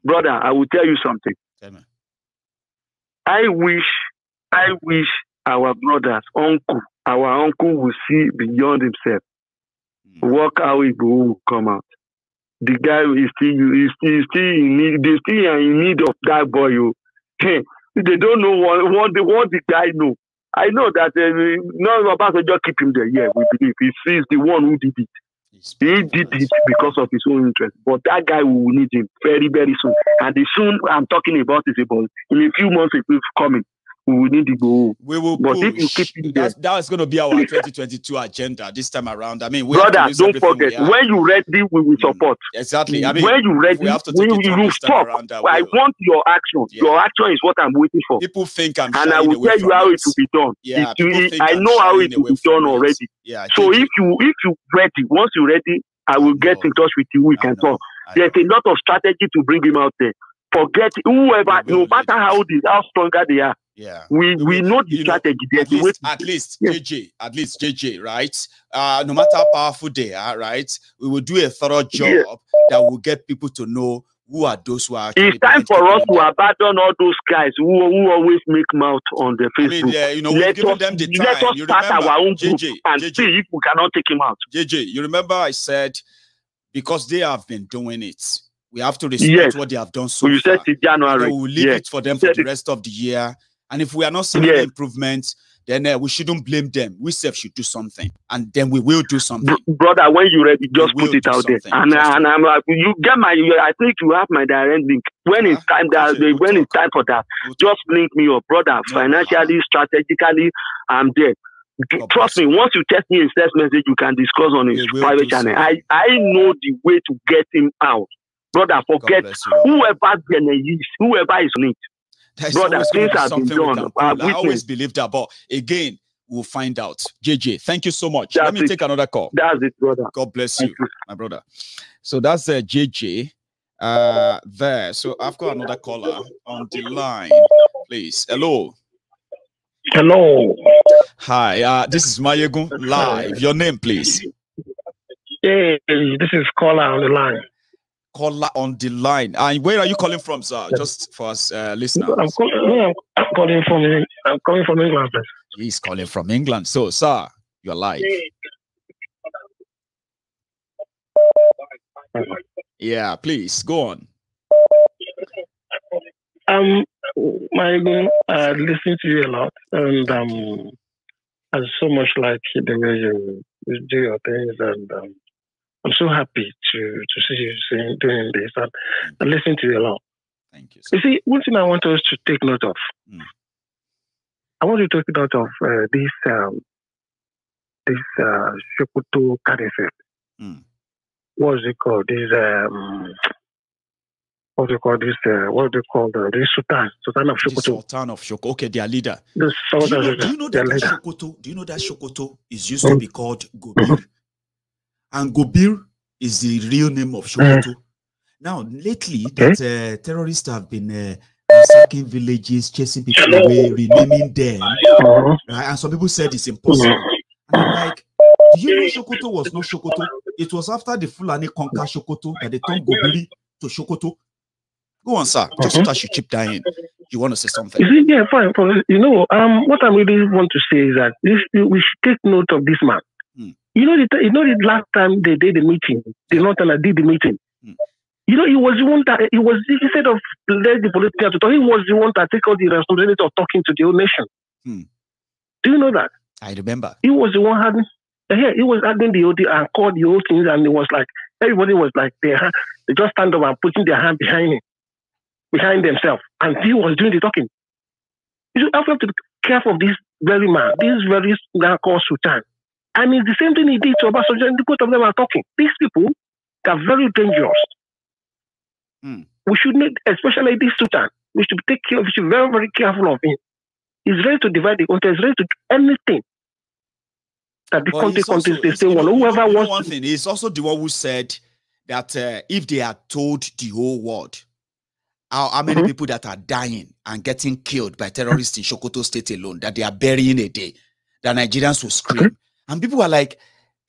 D: brother, I will tell you something. I wish our brothers, our uncle will see beyond himself. Work how Igboho will come out. The guy is still in need. They still are in need of that boy. They don't know what the guy know. I know that no Obasanjo keep him there. Yeah, we believe he's the one who did it. He did it because of his own interest. But that guy will need him very, very soon. And the soon I'm talking about is about in a few months it's coming. We will need to go.
B: We will
D: but
B: push.
D: If you keep it there,
B: that's going to be our 2022 agenda this time around. I mean,
D: brother, don't forget. When you ready, we will support.
B: Exactly. I mean,
D: when you ready,
B: we have to take
D: you stop. I want your action. Yeah. Your action is what I'm waiting for.
B: People think I'm
D: and I will tell you how it will be done.
B: Yeah,
D: I know how it will be done already.
B: Yeah.
D: So if you ready, once you're ready, I will get in touch with you. We can talk. There's a lot of strategy to bring him out there. Forget whoever, no matter how stronger they are.
B: Yeah,
D: we know the strategy.
B: At least JJ, right? No matter how powerful they are, right? We will do a thorough job that will get people to know who are those who are.
D: It's time for us to abandon all those guys who always make mouth on the Facebook.
B: I mean, we've given them the time.
D: Let us start our own group and see if we cannot take him out.
B: JJ, you remember I said because they have been doing it. We have to respect what they have done so far.
D: Said in January.
B: We will leave it for them for the rest of the year. And if we are not seeing any improvements, then we shouldn't blame them. We self should do something, and then we will do something.
D: Brother, when you're ready, just put it out there. And I'm like, you get my. I think you have my direct link. When it's time for that, just link me up, brother. Financially, strategically, I'm there. Trust me. Once you text me a text message, you can discuss on his private channel. I know the way to get him out, brother. Forget whoever is on it.
B: Brother, things have been done. I always believe that, but again, we'll find out. JJ, thank you so much. Let me take another call.
D: That's it, brother.
B: God bless you, my brother. So that's JJ there. So I've got another caller on the line, please. Hello.
E: Hello.
B: Hi, this is Maiyegun live. Your name, please.
E: Hey, this is Caller on the line.
B: Caller on the line. And where are you calling from, sir? Just for us listeners.
E: I'm calling from England.
B: He's calling from England. So, sir, you're live. Yeah, please go on.
E: Maiyegun, I listen to you a lot, and I so much like the way you do your things, and I'm so happy to see you doing this. And I listen to you a lot.
B: Thank you, sir.
E: You see, one thing I want us to take note of. I want you to take note of this Sokoto Kadifet. What's it called? This what do you call this? What do you call this Sultan of Sokoto?
B: Sultan of Sokoto. Okay, their leader.
E: Do
B: you know that Sokoto? Do you know that Sokoto is used to be called Gobir? And Gobir is the real name of Sokoto. Now, lately, that terrorists have been attacking villages, chasing people away, renaming them. Right? And some people said it's impossible. And I'm like, do you know Sokoto was not Sokoto? It was after the Fulani conquered Sokoto that they turned Gobiri to Sokoto. Go on, sir. Just touch your chip down. You want to say something?
E: Yeah, fine. You know, what I really want to say is that we should take note of this man. You know, the last time they did the meeting, the Northerner did the meeting. You know, he was the one that instead of let the political to talk, he was the one that took all the responsibility of talking to the whole nation. Do you know that?
B: I remember.
E: He was the one having. He was adding the OD and called the whole things, and it was like everybody was like they just stand up and putting their hand behind themselves, and he was doing the talking. You have to be careful of this very man, this very called Sultan, and it's the same thing he did to Obasanjo. And both of them are talking. These people are very dangerous. We should need, especially this Sultan, we should take care. We should be very, very careful of him. He's ready to divide the country. He's ready to do anything. That the countries they say, well, whoever wants.
B: One thing, he's also the one who said that if they had told the whole world how many people that are dying and getting killed by terrorists in Sokoto State alone, that they are burying a day, the Nigerians will scream. And people are like,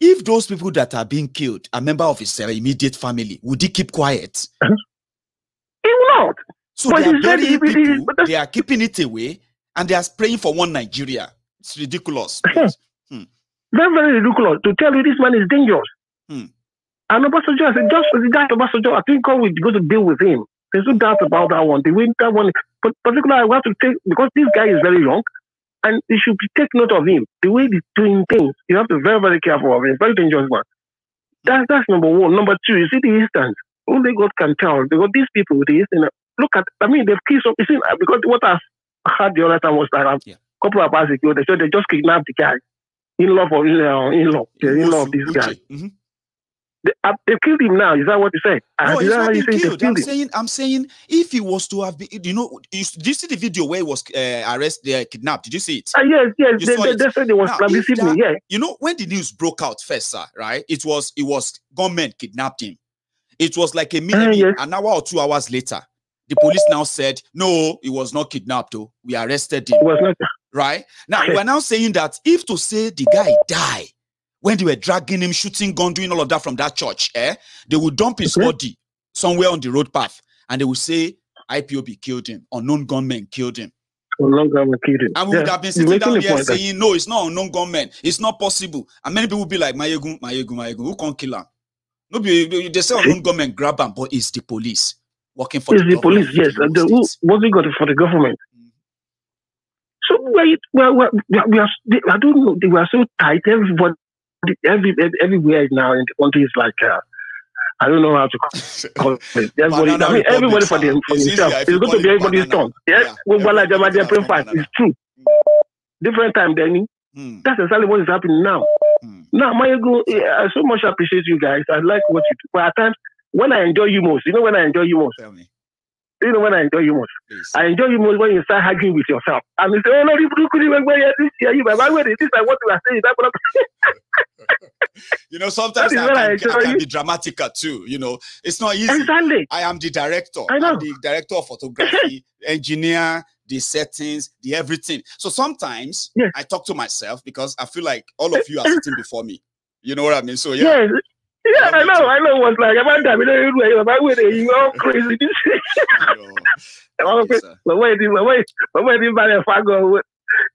B: if those people that are being killed are member of his immediate family, would he keep quiet?
E: He will not.
B: So they are burying people, they are keeping it away, and they are praying for one Nigeria. It's ridiculous.
E: Very, very ridiculous. To tell you this man is dangerous. And Obasanjo, I said, just for the guy Obasanjo, I think God will go to deal with him. There's no doubt about that one. The winter one, but particularly I have to take, because this guy is very young, and you should take note of him. The way he's doing things, you have to be very, very careful of him. Very dangerous one. That's number one. Number two, you see the instance. Only God can tell. Because these people with the instance, look at, I mean, they've killed some, you see, because what I heard the other time was that a couple of hours ago, they said they just kidnapped the guy. In-law of this guy. They killed him now. Is that what you say?
B: No, he's not been killed. I'm saying if he was to have been, you know, did you see the video where he was arrested, kidnapped? Did you see it?
E: Yes. They said they was plebiscite. Yeah.
B: You know, when the news broke out first, sir, right? It was government kidnapped him. It was like a minute, an hour or 2 hours later. The police now said, no, he was not kidnapped. Oh, we arrested him.
E: It was not.
B: Right? Now, we're now saying that if to say the guy died when they were dragging him, shooting gun, doing all of that from that church, they would dump his body somewhere on the road path, and they would say IPOB killed him, unknown gunmen killed him.
E: Unknown gunmen killed him.
B: And we would have been sitting down here saying, no, it's not unknown gunmen. It's not possible. And many people would be like, Maiyegun, who can't kill him? No, they say unknown gunmen grab him, but it's the police working for the
E: police, yes. Working for the government. So we are, I don't know, they were so tight. Everybody, everywhere now in the country is like, I don't know how to call it. Everybody for himself. It's going to be everybody's turn. Yes, it's true. Different time, Danny. That's exactly what is happening now. Now, Maiyegun, I so much appreciate you guys. I like what you do. But at times, when I enjoy you most, you know when I enjoy you most?
B: Tell me.
E: You know when I enjoy you most?
B: Please.
E: I enjoy you most when you start arguing with yourself. And you say, oh, no, this is like what you are saying.
B: You know, sometimes I can be dramatic too. You know, it's not easy.
E: Exactly.
B: I am the director.
E: I know.
B: I'm the director of photography, engineer, the settings, the everything. So sometimes I talk to myself because I feel like all of you are sitting before me. You know what I mean? So yeah.
E: Yeah, I know. What's like about that? You all crazy.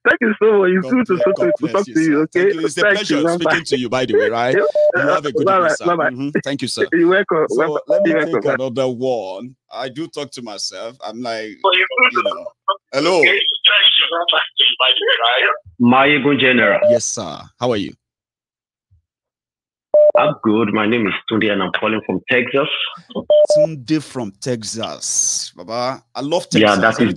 E: Thank you so much. It's good to talk to you. Okay,
B: it's a pleasure speaking to you. By the way, right? You have a good evening, sir. Thank you, sir.
E: You're welcome.
B: So let me take another one. I do talk to myself. I'm like, you know, hello.
F: Maiyegun General.
B: Yes, sir. How are you?
F: I'm good. My name is Tunde and I'm calling from Texas.
B: Tunde from Texas. Baba, I love Texas.
F: Yeah, that is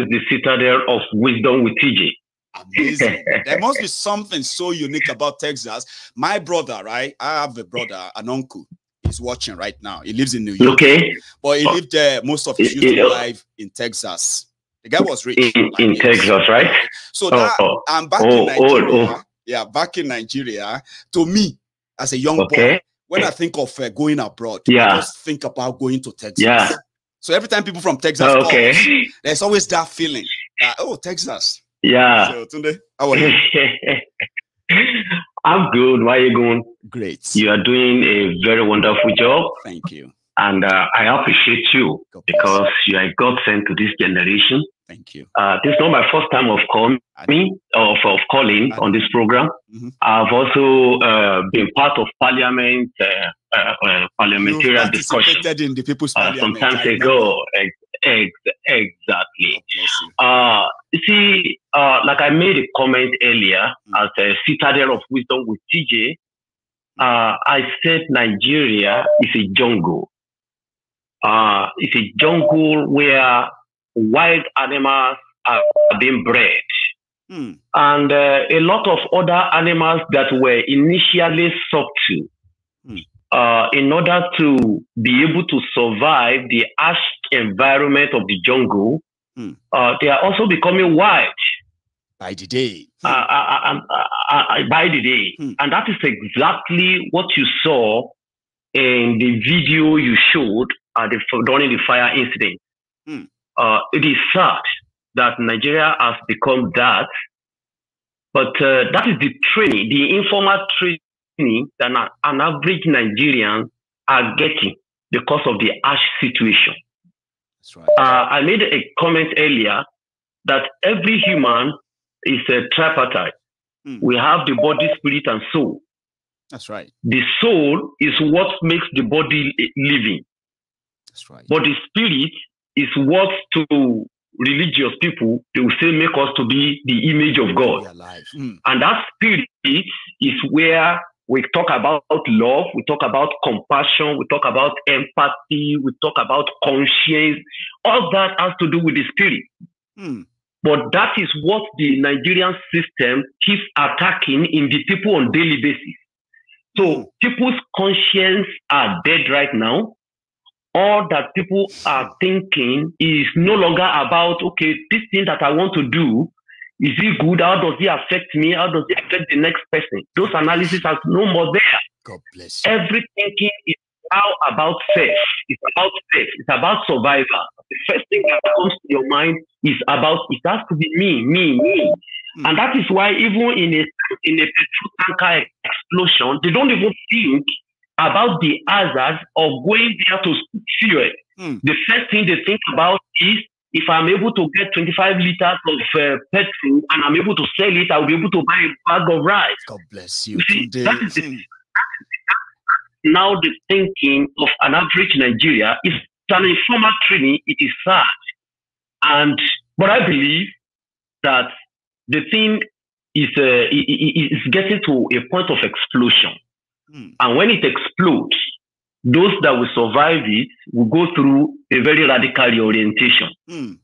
F: the citadel of wisdom with TJ.
B: Amazing. There must be something so unique about Texas. My brother, right? I have a brother, an uncle. He's watching right now. He lives in New York.
F: Okay.
B: But he lived there most of his youth life in Texas. The guy was rich.
F: In Texas, right?
B: So I'm back in Nigeria. Yeah, back in Nigeria. To me, as a young boy, when I think of going abroad, I just think about going to Texas.
F: Yeah.
B: So every time people from Texas call, there's always that feeling that, oh, Texas.
F: Yeah.
B: So, Tunde, how are you?
F: I'm good. Why are you going?
B: Great.
F: You are doing a very wonderful job.
B: Thank you.
F: And I appreciate you because you are God sent to this generation.
B: Thank you.
F: This is not my first time of calling on this program. I've also been part of parliament, parliamentary discussion
B: in the People's Parliament
F: some time ago. Exactly. You see, like I made a comment earlier as a citadel of wisdom with TJ, I said Nigeria is a jungle. It's a jungle where wild animals are being bred. And a lot of other animals that were initially subtle in order to be able to survive the harsh environment of the jungle, they are also becoming wild.
B: By the day.
F: By the day. And that is exactly what you saw in the video you showed during the fire incident. It is sad that Nigeria has become that, but that is the training, the informal training that an average Nigerian are getting because of the harsh situation.
B: That's right.
F: I made a comment earlier that every human is a tripartite. We have the body, spirit, and soul.
B: That's right.
F: The soul is what makes the body living.
B: That's right.
F: But the spirit is what to religious people, they will say make us to be the image of God. And that spirit is where we talk about love, we talk about compassion, we talk about empathy, we talk about conscience. All that has to do with the spirit. But that is what the Nigerian system keeps attacking in the people on daily basis. So people's conscience are dead right now. All that people are thinking is no longer about, okay, this thing that I want to do, is it good? How does it affect me? How does it affect the next person? Those analyses are no more there.
B: God bless you.
F: Every thinking is now about self. It's about self. It's about survival. The first thing that comes to your mind is about, it has to be me. And that is why even in a petrol tanker explosion, they don't even think about the hazards of going there to fuel. The first thing they think about is, if I'm able to get 25 liters of petrol and I'm able to sell it, I'll be able to buy a bag of rice.
B: God bless you.
F: See, that is now the thinking of an average Nigeria. It's an informal training. It is sad. But I believe that the thing is getting to a point of explosion. And when it explodes, those that will survive it will go through a very radical reorientation. And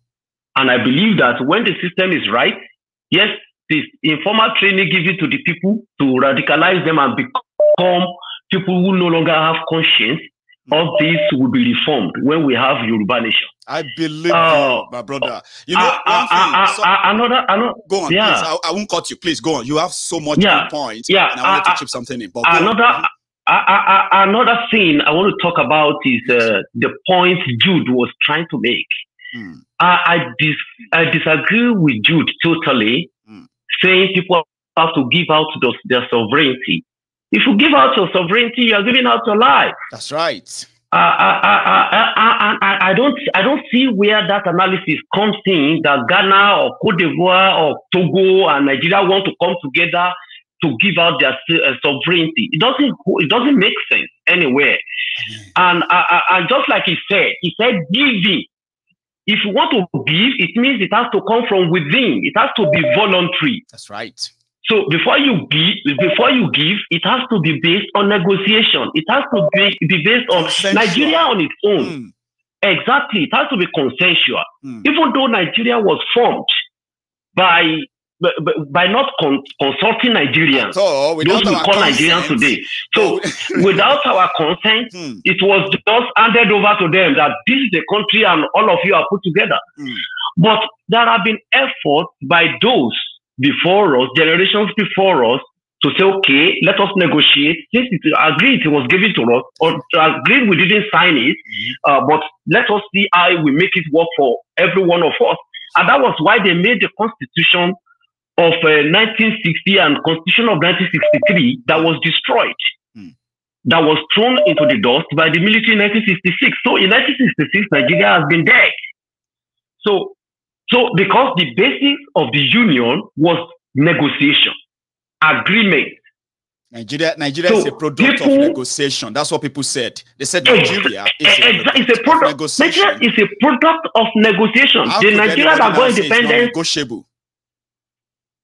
F: I believe that when the system is right, yes, this informal training given to the people to radicalize them and become people who no longer have conscience, all this will be reformed when we have Yoruba nation.
B: I believe you, my brother. You know, go on,
F: yeah.
B: please. I won't cut you. Please go on. You have so much points.
F: Yeah,
B: and I wanted to chip something in. But
F: another thing I want to talk about is the point Jude was trying to make. I disagree with Jude totally, saying people have to give out their sovereignty. If you give out your sovereignty, you are giving out your life.
B: That's right.
F: I don't see where that analysis comes in, that Ghana or Cote d'Ivoire or Togo and Nigeria want to come together to give out their sovereignty. It doesn't make sense anywhere. And just like he said giving. If you want to give, it means it has to come from within. It has to be voluntary.
B: That's right.
F: So before you give, it has to be based on negotiation. It has to be based on consensual. Nigeria on its own. Exactly. It has to be consensual. Even though Nigeria was formed by not consulting Nigerians, those we call Nigerians today. So without our consent, it was just handed over to them that this is the country and all of you are put together. But there have been efforts by those before us, generations before us, to say, okay, let us negotiate. Since it agreed it was given to us, or agreed we didn't sign it, but let us see how we make it work for every one of us. And that was why they made the Constitution of 1960 and Constitution of 1963 that was destroyed, that was thrown into the dust by the military in 1966. So in 1966, Nigeria has been dead. So because the basis of the union was negotiation, agreement.
B: Nigeria is a product of negotiation. That's what people said. They said Nigeria is a product of negotiation.
F: Nigeria is a product of negotiation. The Nigeria that got independence.
B: Negotiable.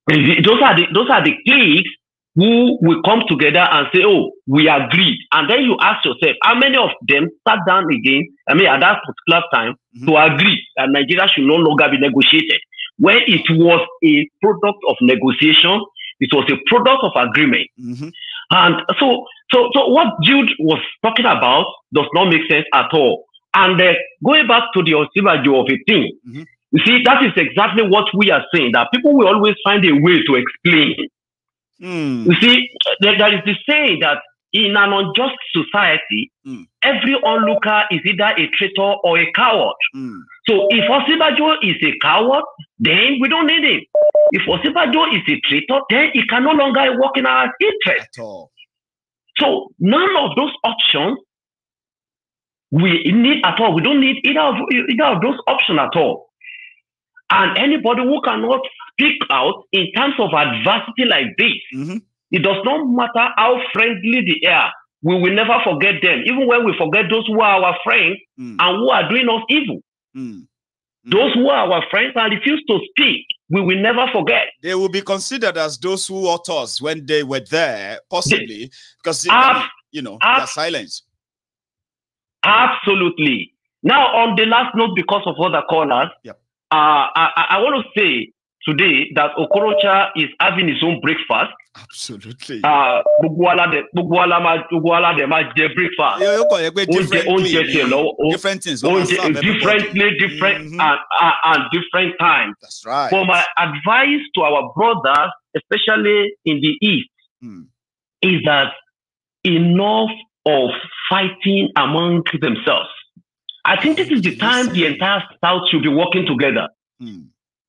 F: Those are the cliques who will come together and say, oh, we agreed. And then you ask yourself, how many of them sat down again, at that particular time, to agree that Nigeria should no longer be negotiated? When it was a product of negotiation, it was a product of agreement. And so what Jude was talking about does not make sense at all. And going back to the Osibajo of a thing, you see, that is exactly what we are saying, that people will always find a way to explain. You see, there is the saying that in an unjust society, every onlooker is either a traitor or a coward. So if Osibajo is a coward, then we don't need him. If Osibajo is a traitor, then he can no longer work in our interest. So none of those options we need at all. We don't need either of those options at all. And anybody who cannot speak out in terms of adversity like this, it does not matter how friendly they are, we will never forget them. Even when we forget those who are our friends and who are doing us evil. Those who are our friends and refuse to speak, we will never forget.
B: They will be considered as those who hurt us when they were there, possibly, because their silence.
F: Absolutely. Now, on the last note, because of other callers, I want to say today that Okorocha is having his own breakfast.
B: Absolutely.
F: Breakfast.
B: Different things.
F: Different and different times.
B: That's right.
F: For my advice to our brothers, especially in the East, is that enough of fighting among themselves. I think this is the time the entire South should be working together.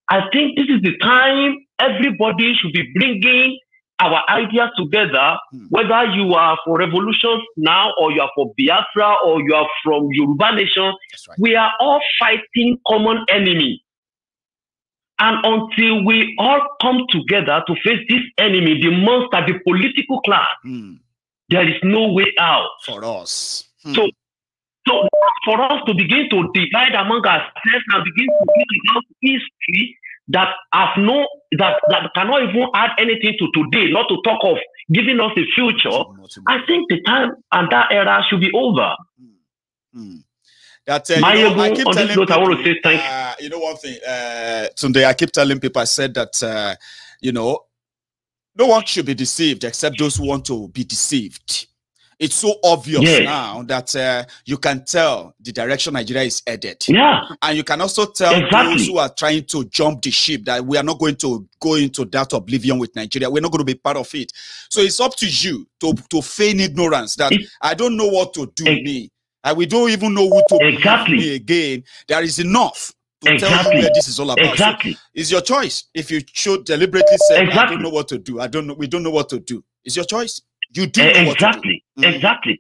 F: I think this is the time everybody should be bringing our ideas together, whether you are for revolutions now, or you are for Biafra, or you are from Yoruba Nation.
B: Right.
F: We are all fighting common enemy. And until we all come together to face this enemy, the monster, the political class, there is no way out.
B: For us.
F: So for us to begin to divide among ourselves and begin to think about history that cannot even add anything to today, not to talk of giving us a future, I think the time and that era should be over.
B: That
F: I keep telling people, I want to say thank
B: you know one thing, Tunde, I keep telling people, I said that no one should be deceived except those who want to be deceived. It's so obvious now that you can tell the direction Nigeria is headed. And you can also tell those who are trying to jump the ship that we are not going to go into that oblivion with Nigeria. We're not going to be part of it. So it's up to you to feign ignorance that I don't know what to do me. And we don't even know who to be me again. There is enough to tell you where this is all about. So it's your choice. If you should deliberately say, I don't know what to do. We don't know what to do. It's your choice. You do know
F: exactly, what to do.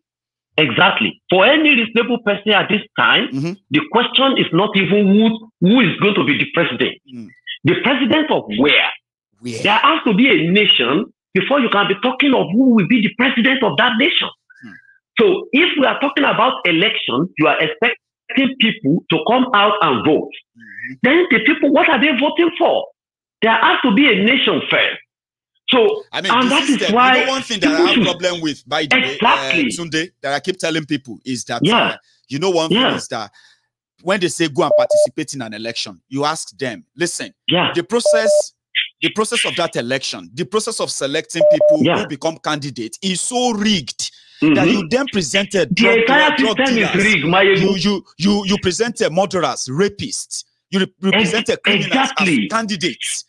F: Exactly. For any reasonable person at this time, the question is not even who is going to be the president. The president of where? There has to be a nation before you can be talking of who will be the president of that nation. So if we are talking about elections, you are expecting people to come out and vote. Then the people, what are they voting for? There has to be a nation first. So, I mean, and that is why,
B: you know, one thing that I have problem with, by the way, Sunday, that I keep telling people is that, you know, one thing is that when they say go and participate in an election, you ask them, listen, the process of that election, the process of selecting people who become candidates is so rigged that you then presented
F: the entire system is rigged, Maiyegun.
B: You presented murderers, rapists, you represented criminals as candidates.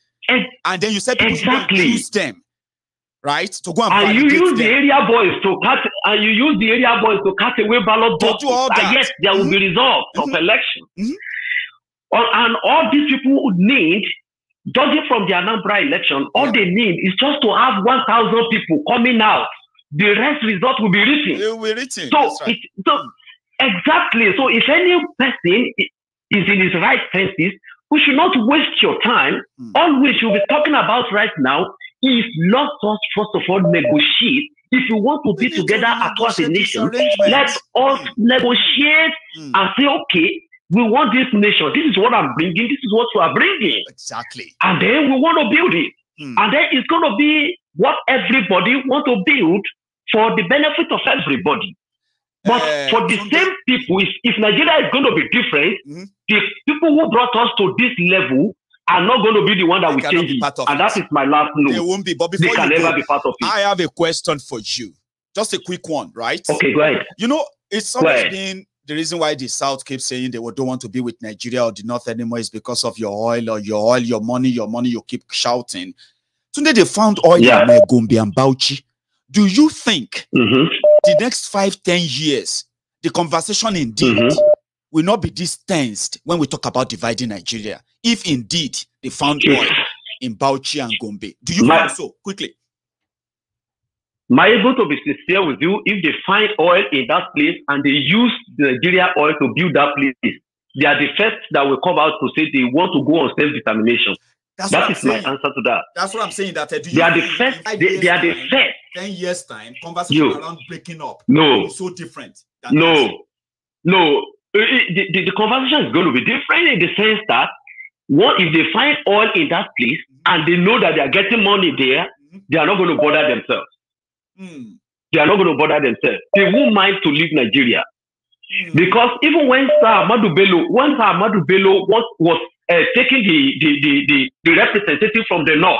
B: And then you said people should choose them, right? To go and
F: you use the area boys to cut, and you use the area boys to cut away ballot boxes. And yes, there will be results of election. And all these people would need, judging from the Anambra election, all they need is just to have 1,000 people coming out. The rest result will be written.
B: It will be written.
F: So, exactly. So if any person is in his right senses, we should not waste your time. All we should be talking about right now is let us first of all negotiate. If you want to be together across a nation, let us negotiate and say, okay, we want this nation. This is what I'm bringing. This is what you are bringing.
B: Exactly.
F: And then we want to build it. And then it's going to be what everybody wants to build for the benefit of everybody. But for the same people, if Nigeria is going to be different, the people who brought us to this level are not going to be the one that will change it. And that is my last note.
B: They won't be, but before
F: they can never be part of it.
B: I have a question for you. Just a quick one, right?
F: Okay, go ahead.
B: You know, it's always been the reason why the South keeps saying they don't want to be with Nigeria or the North anymore is because of your oil, your money, you keep shouting. Today they found oil in Gombe and Bauchi. Do you think the next 5-10 years, the conversation indeed will not be this tensed when we talk about dividing Nigeria? If indeed they found oil in Bauchi and Gombe, do you think so? Quickly.
F: Maiyegun, to be sincere with you, if they find oil in that place and they use the Nigeria oil to build that place, they are the first that will come out to say they want to go on self-determination. That is my answer to that.
B: That's what I'm saying. That
F: they are the first. They are the first.
B: 10 years time, conversation around breaking up.
F: Is
B: so different.
F: The conversation is going to be different in the sense that what if they find oil in that place and they know that they are getting money there, they are not going to bother themselves. They are not going to bother themselves. They won't mind to leave Nigeria because even when Sir Ahmadu Bello was taking the representative from the north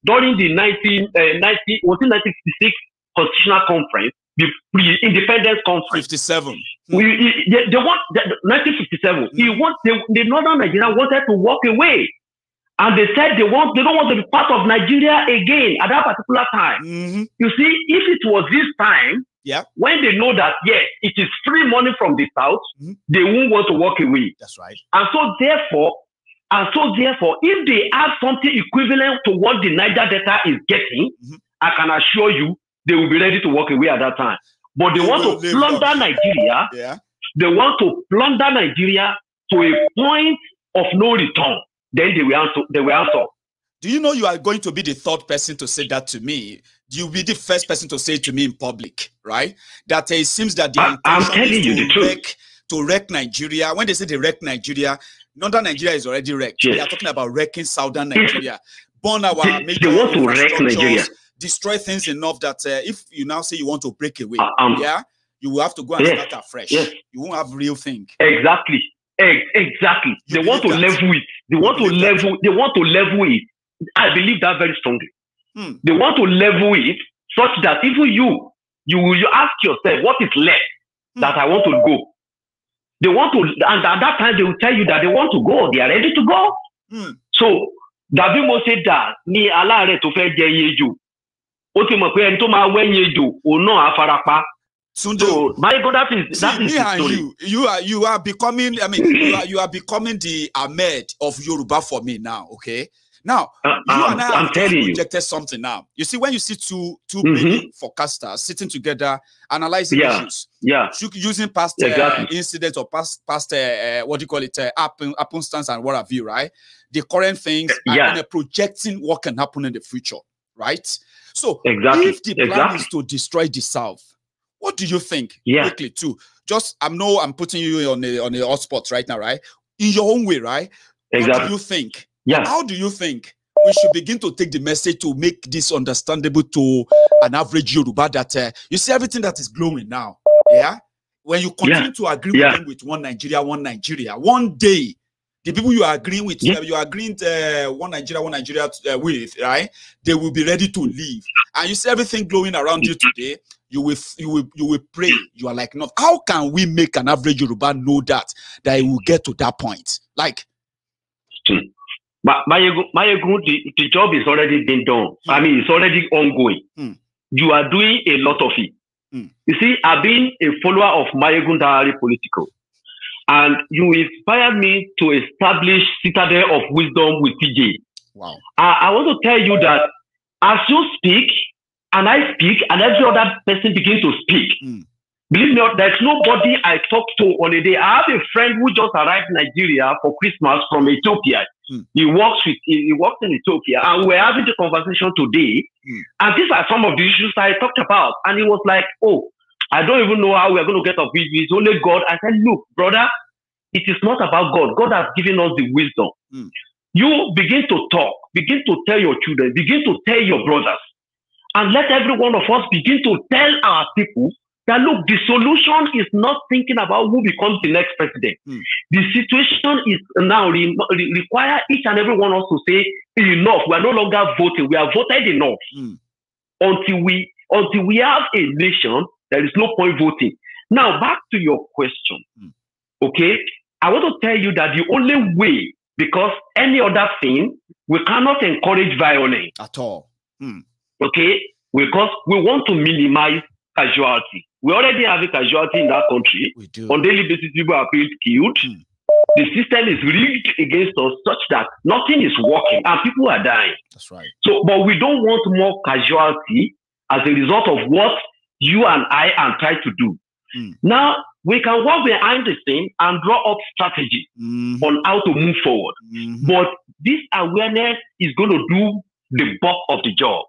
F: during the 1956 Constitutional Conference, the Independence Conference.
B: 57.
F: They want 1957. The Northern Nigeria wanted to walk away, and they said they don't want to be part of Nigeria again at that particular time. You see, if it was this time, when they know that yes, it is free money from the south, they won't want to walk away.
B: That's right.
F: And so therefore, if they have something equivalent to what the Niger Delta is getting, I can assure you they will be ready to walk away at that time. But they want to plunder Nigeria. They want to plunder Nigeria to a point of no return. Then they will answer.
B: Do you know you are going to be the third person to say that to me? You'll be the first person to say it to me in public, right? That it seems that the intention is to wreck Nigeria. When they say they wreck Nigeria, Northern Nigeria is already wrecked. They are talking about wrecking Southern Nigeria. Burn our major
F: they want to wreck Nigeria.
B: Destroy things enough that if you now say you want to break away, you will have to go and start afresh. You won't have real thing.
F: Exactly. They want to level it. They want to level it. I believe that very strongly. They want to level it such that even you ask yourself, what is left that I want to go? They want to, and at that time they will tell you that they want to go. They are ready to go. So David Mo said that ni alare to fe je yeju. O ti mo pe en to ma wen yeju o na afarapa. So my God, that is
B: me and you are becoming. I mean, you are becoming the Ahmed of Yoruba for me now. Okay, Now, you and I
F: I'm telling you,
B: projected something now. You see, when you see two brilliant forecasters sitting together, analyzing issues, using past incidents or past what do you call it, happenstance and what have you, right? The current things and projecting what can happen in the future, right? So, if the plan is to destroy the South, what do you think? Quickly, too. Just, I'm putting you on the hotspot right now, right? In your own way, right? What do you think? How do you think we should begin to take the message to make this understandable to an average Yoruba that you see everything that is glowing now? Yeah. When you continue to agree with them with one Nigeria, one day, the people you are agreeing with, you are agreeing one Nigeria with, right? They will be ready to leave. And you see everything glowing around you today. You will pray. You are like, no. How can we make an average Yoruba know that it will get to that point? Like,
F: but Maiyegun, the job is already been done. I mean, it's already ongoing. You are doing a lot of it. You see, I've been a follower of Maiyegun Diary Politico, and you inspired me to establish Citadel of Wisdom with TJ.
B: Wow.
F: I want to tell you that as you speak, and I speak, and every other person begins to speak. Believe me, there's nobody I talk to on a day. I have a friend who just arrived in Nigeria for Christmas from Ethiopia. He works in Ethiopia, and we're having the conversation today. And these are some of the issues I talked about. And he was like, "Oh, I don't even know how we're going to get off it. It's only God." I said, "Look, brother, it is not about God. God has given us the wisdom. You begin to talk, begin to tell your children, begin to tell your brothers, and let every one of us begin to tell our people that, look, the solution is not thinking about who becomes the next president. The situation is now require each and every one of us to say, enough. We are no longer voting. We have voted enough. Until we have a nation, there is no point voting." Now, back to your question. Okay, I want to tell you that the only way, because any other thing, we cannot encourage violence
B: at all.
F: Okay, because we want to minimize casualty. We already have a casualty in that country.
B: We do.
F: On daily basis, people are being killed. The system is rigged against us such that nothing is working and people are dying.
B: That's right.
F: So, but we don't want more casualty as a result of what you and I are trying to do. Now, we can work behind the scene and draw up strategy on how to move forward. But this awareness is going to do the bulk of the job.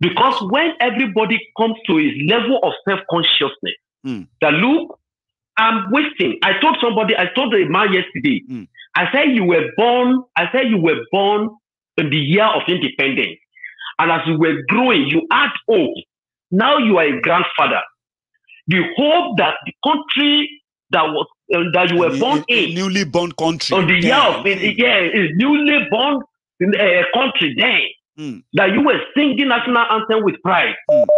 F: Because when everybody comes to his level of self-consciousness, that look, I'm wasting. I told a man yesterday, I said you were born in the year of independence. And as you were growing, you had hope. Now you are a grandfather. The hope that the country that you were born in,
B: newly born country,
F: on the year of newly born country then. That you were singing national anthem with pride.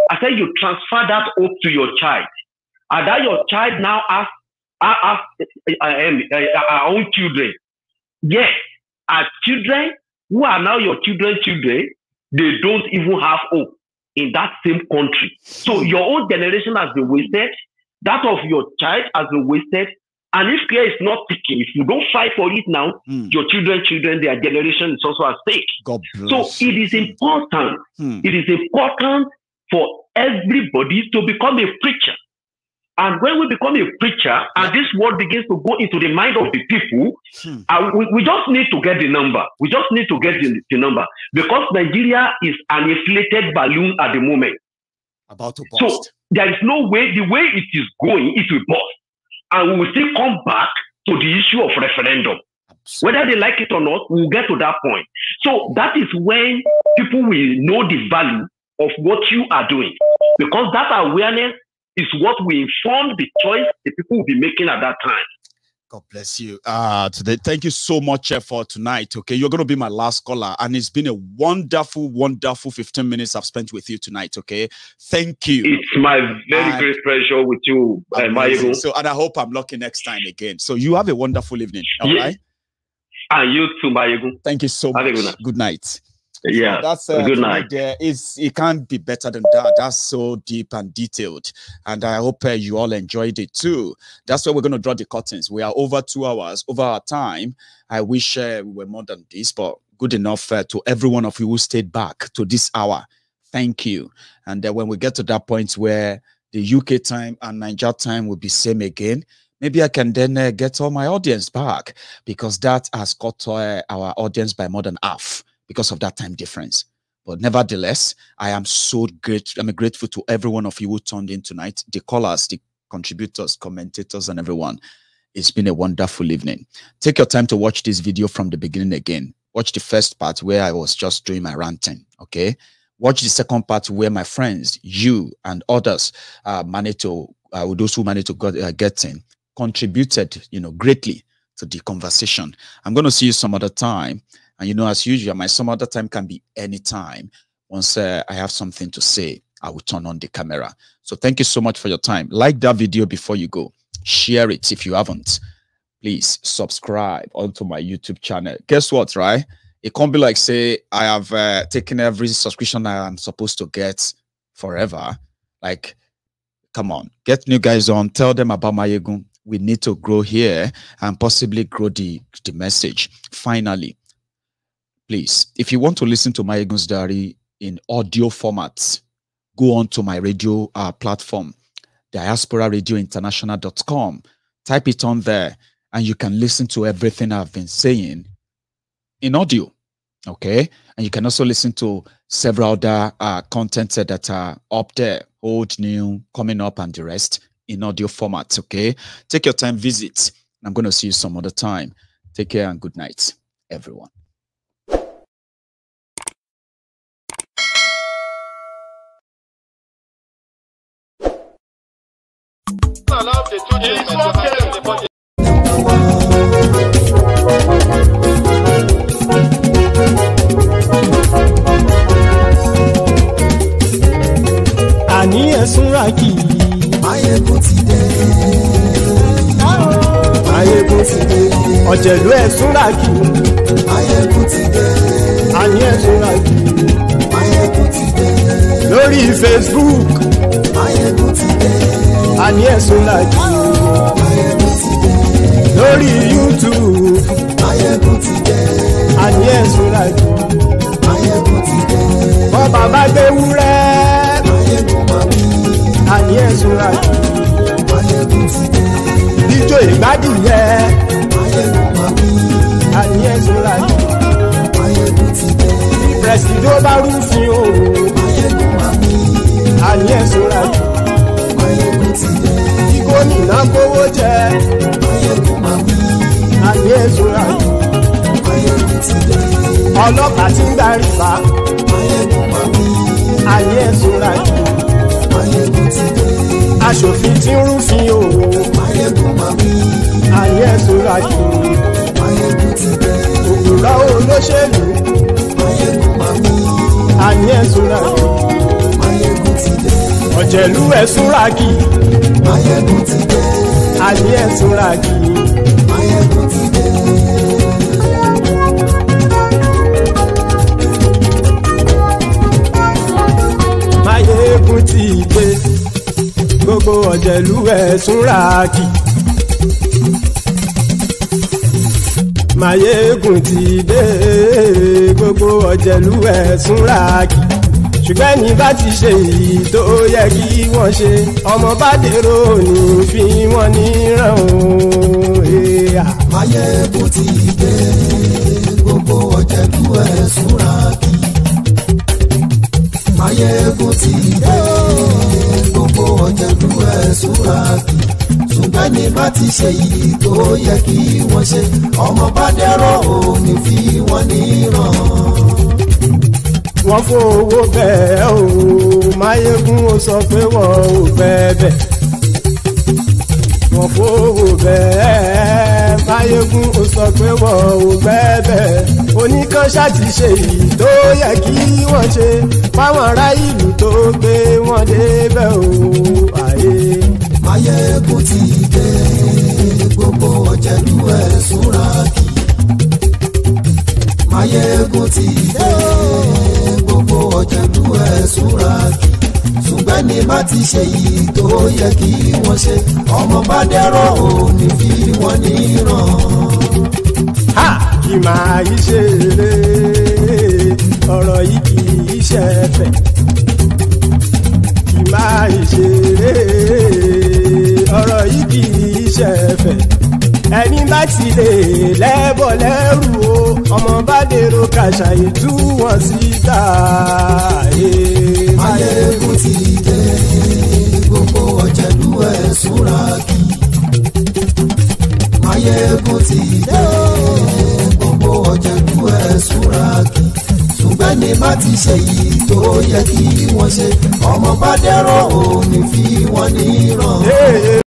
F: I said you transfer that hope to your child, and that your child now has our own children. Yes, our children who are now your children, they don't even have hope in that same country. So your own generation has been wasted. That of your child has been wasted. And if care is not taken, if you don't fight for it now, your children, their generation is also at stake. So it is important. It is important for everybody to become a preacher. And when we become a preacher, and this word begins to go into the mind of the people, we just need to get the number. We just need to get the number. Because Nigeria is an inflated balloon at the moment.
B: About to burst.
F: So there is no way, the way it is going, it will burst. And we will still come back to the issue of referendum. Absolutely. Whether they like it or not, we'll get to that point. So that is when people will know the value of what you are doing. Because that awareness is what will inform the choice the people will be making at that time.
B: God bless you. Today, thank you so much for tonight. Okay, you're going to be my last caller, and it's been a wonderful 15 minutes I've spent with you tonight. Okay, thank you.
F: It's my very great pleasure with you, Maiyegun.
B: So, and I hope I'm lucky next time again. So, you have a wonderful evening. All right.
F: And you too, Maiyegun.
B: Thank you so much. Good night.
F: Yeah,
B: that's
F: good night.
B: It can't be better than that. That's so deep and detailed, and I hope you all enjoyed it too. That's where we're going to draw the curtains. We are over 2 hours over our time. I wish we were more than this, but good enough to every one of you who stayed back to this hour. Thank you. And when we get to that point where the UK time and Niger time will be same again, maybe I can then get all my audience back, because that has cut our audience by more than half because of that time difference. But nevertheless, I am so grateful. I'm grateful to every one of you who tuned in tonight, the callers, the contributors, commentators, and everyone. It's been a wonderful evening. Take your time to watch this video from the beginning again. Watch the first part where I was just doing my ranting, okay? Watch the second part where my friends, you and others, those who managed to get in, contributed, greatly to the conversation. I'm going to see you some other time. And, as usual, my some other time can be any time. Once I have something to say, I will turn on the camera. So thank you so much for your time. Like that video before you go. Share it if you haven't. Please subscribe onto my YouTube channel. Guess what, right? It can't be like, say, I have taken every subscription I'm supposed to get forever. Like, come on. Get new guys on. Tell them about Maiyegun. We need to grow here and possibly grow the message. Finally, please, if you want to listen to Maiyegun's Diary in audio formats, go on to my radio platform, diasporaradiointernational.com. Type it on there, and you can listen to everything I've been saying in audio, okay? And you can also listen to several other contents that are up there, old, new, coming up, and the rest in audio formats, okay? Take your time, visit. I'm going to see you some other time. Take care and good night, everyone.
G: Àní ẹ̀sùn ràkì. Maiyegun ti dé. Maiyegun ti dé. Ọ̀jẹ̀lú ẹ̀sùn ràkì. Maiyegun ti dé. Àní ẹ̀sùn ràkì. Maiyegun ti dé. Lórí Facebook. Maiyegun ti dé. Àní ẹ̀sùn ràkì. Maiyegun ti dé. Lórí YouTube. Maiyegun ti dé. Àní ẹ̀sùn ràkì. Maiyegun ti dé. Bọ́ba bá gbé wúrẹ́. Àní ẹ̀sùn ràkì. Maiyegun ti dé. Ijó ìgbádìyẹ. Maiyegun máa wí. Àní ẹ̀sùn ràkì. Maiyegun ti dé. Pẹ̀sìdó bá rúfin o. Maiyegun máa wí. Àní ẹ̀sùn ràkì. Maiyegun ti dé. Kí gómìnà kówó jẹ. Maiyegun máa wí. Àní ẹ̀sùn ràkì. Maiyegun ti dé. Ọlọ́pàá tí ń darí bá. Maiyegun máa wí. Àní ẹ̀sùn ràkì. Maiyegun ti dé. Aṣòfin tí ń rúfin o. Maiyegun máa wí. Àní ẹ̀sùn ràkì. Maiyegun ti dé. Òpùrọ́ olóṣèlú. Maiyegun máa wí. Àní ẹ̀sùn ràkì. Maiyegun ti dé. Ọ̀jẹ̀lú ẹ̀sùn ràkì. Maiyegun ti dé. Àní ẹ̀sùn ràkì. Maiyegun ti dé. Maiyegun ti dé. Gbogbo ọ̀jẹ̀lú ẹ̀sùn ràkì. Maiyegun ti dé. Gbogbo ọ̀jẹ̀lú ẹ̀sùn ràkì. Ṣùgbọ́n ní bá ti ṣe èyí tó yẹ kí wọ́n ṣe, ọmọ bá dèrò ní fi wọ́n níran o. Maiyegun ti dé. Gbogbo ọ̀jẹ̀lú ẹ̀sùn ràkì. Maiyegun ti dé. Gbogbo ọ̀jẹ̀lú ẹ̀sùn ràkì. Ṣùgbọ́n ní bá ti ṣe èyí tó yẹ kí wọ́n ṣe, ọmọ bá dèrò ní fi wọ́n níran. Wọ́n fowó bẹ́ẹ̀ o. Maiyegun ó sọ pé wọ́n ò fẹ́ bẹ́ẹ̀. Wọ́n fowó bẹ́ẹ̀. Maiyegun ó sọ pé wọ́n ò fẹ́ bẹ́ẹ̀. Oníkan ṣáàtì ṣe èyí tó yẹ kí wọ́n ṣe fáwọn ará ìlú tó gbé wọn débẹ̀ o. Maiyegun ti dé. Gbogbo ọ̀jẹ̀lú ẹ̀sùn ràkì. Maiyegun ti dé. Gbogbo ọ̀jẹ̀lú ẹ̀sùn ràkì. Ṣùgbọ́n ní bá ti ṣe yìí tó yẹ kí wọ́n ṣe, ọmọ bá dẹ́rọ̀ ò ní fi wọ́n níran. kì máa yí ṣeré ọ̀rọ̀ yìí kì í ṣẹ̀fẹ̀ kì máa yí ṣeré ọ̀rọ̀ yìí kì í ṣẹ̀fẹ̀ ẹni bá ti lè lẹ́bọ̀ lẹ́rù o ọmọ bá dèrò kàṣàyè tú wọn síta.
H: Maiyegun ti dé gbogbo ọ̀jẹ̀lú ẹ̀ súnra kí. Maiyegun ti dé gbogbo ọ̀jẹ̀lú ẹ̀ súnra kí. ṣùgbọ́n ní má ti ṣe yìí tó yẹ kí wọ́n ṣe ọmọ bá dẹ́rọ̀ òní fi wọ́n ní ràn.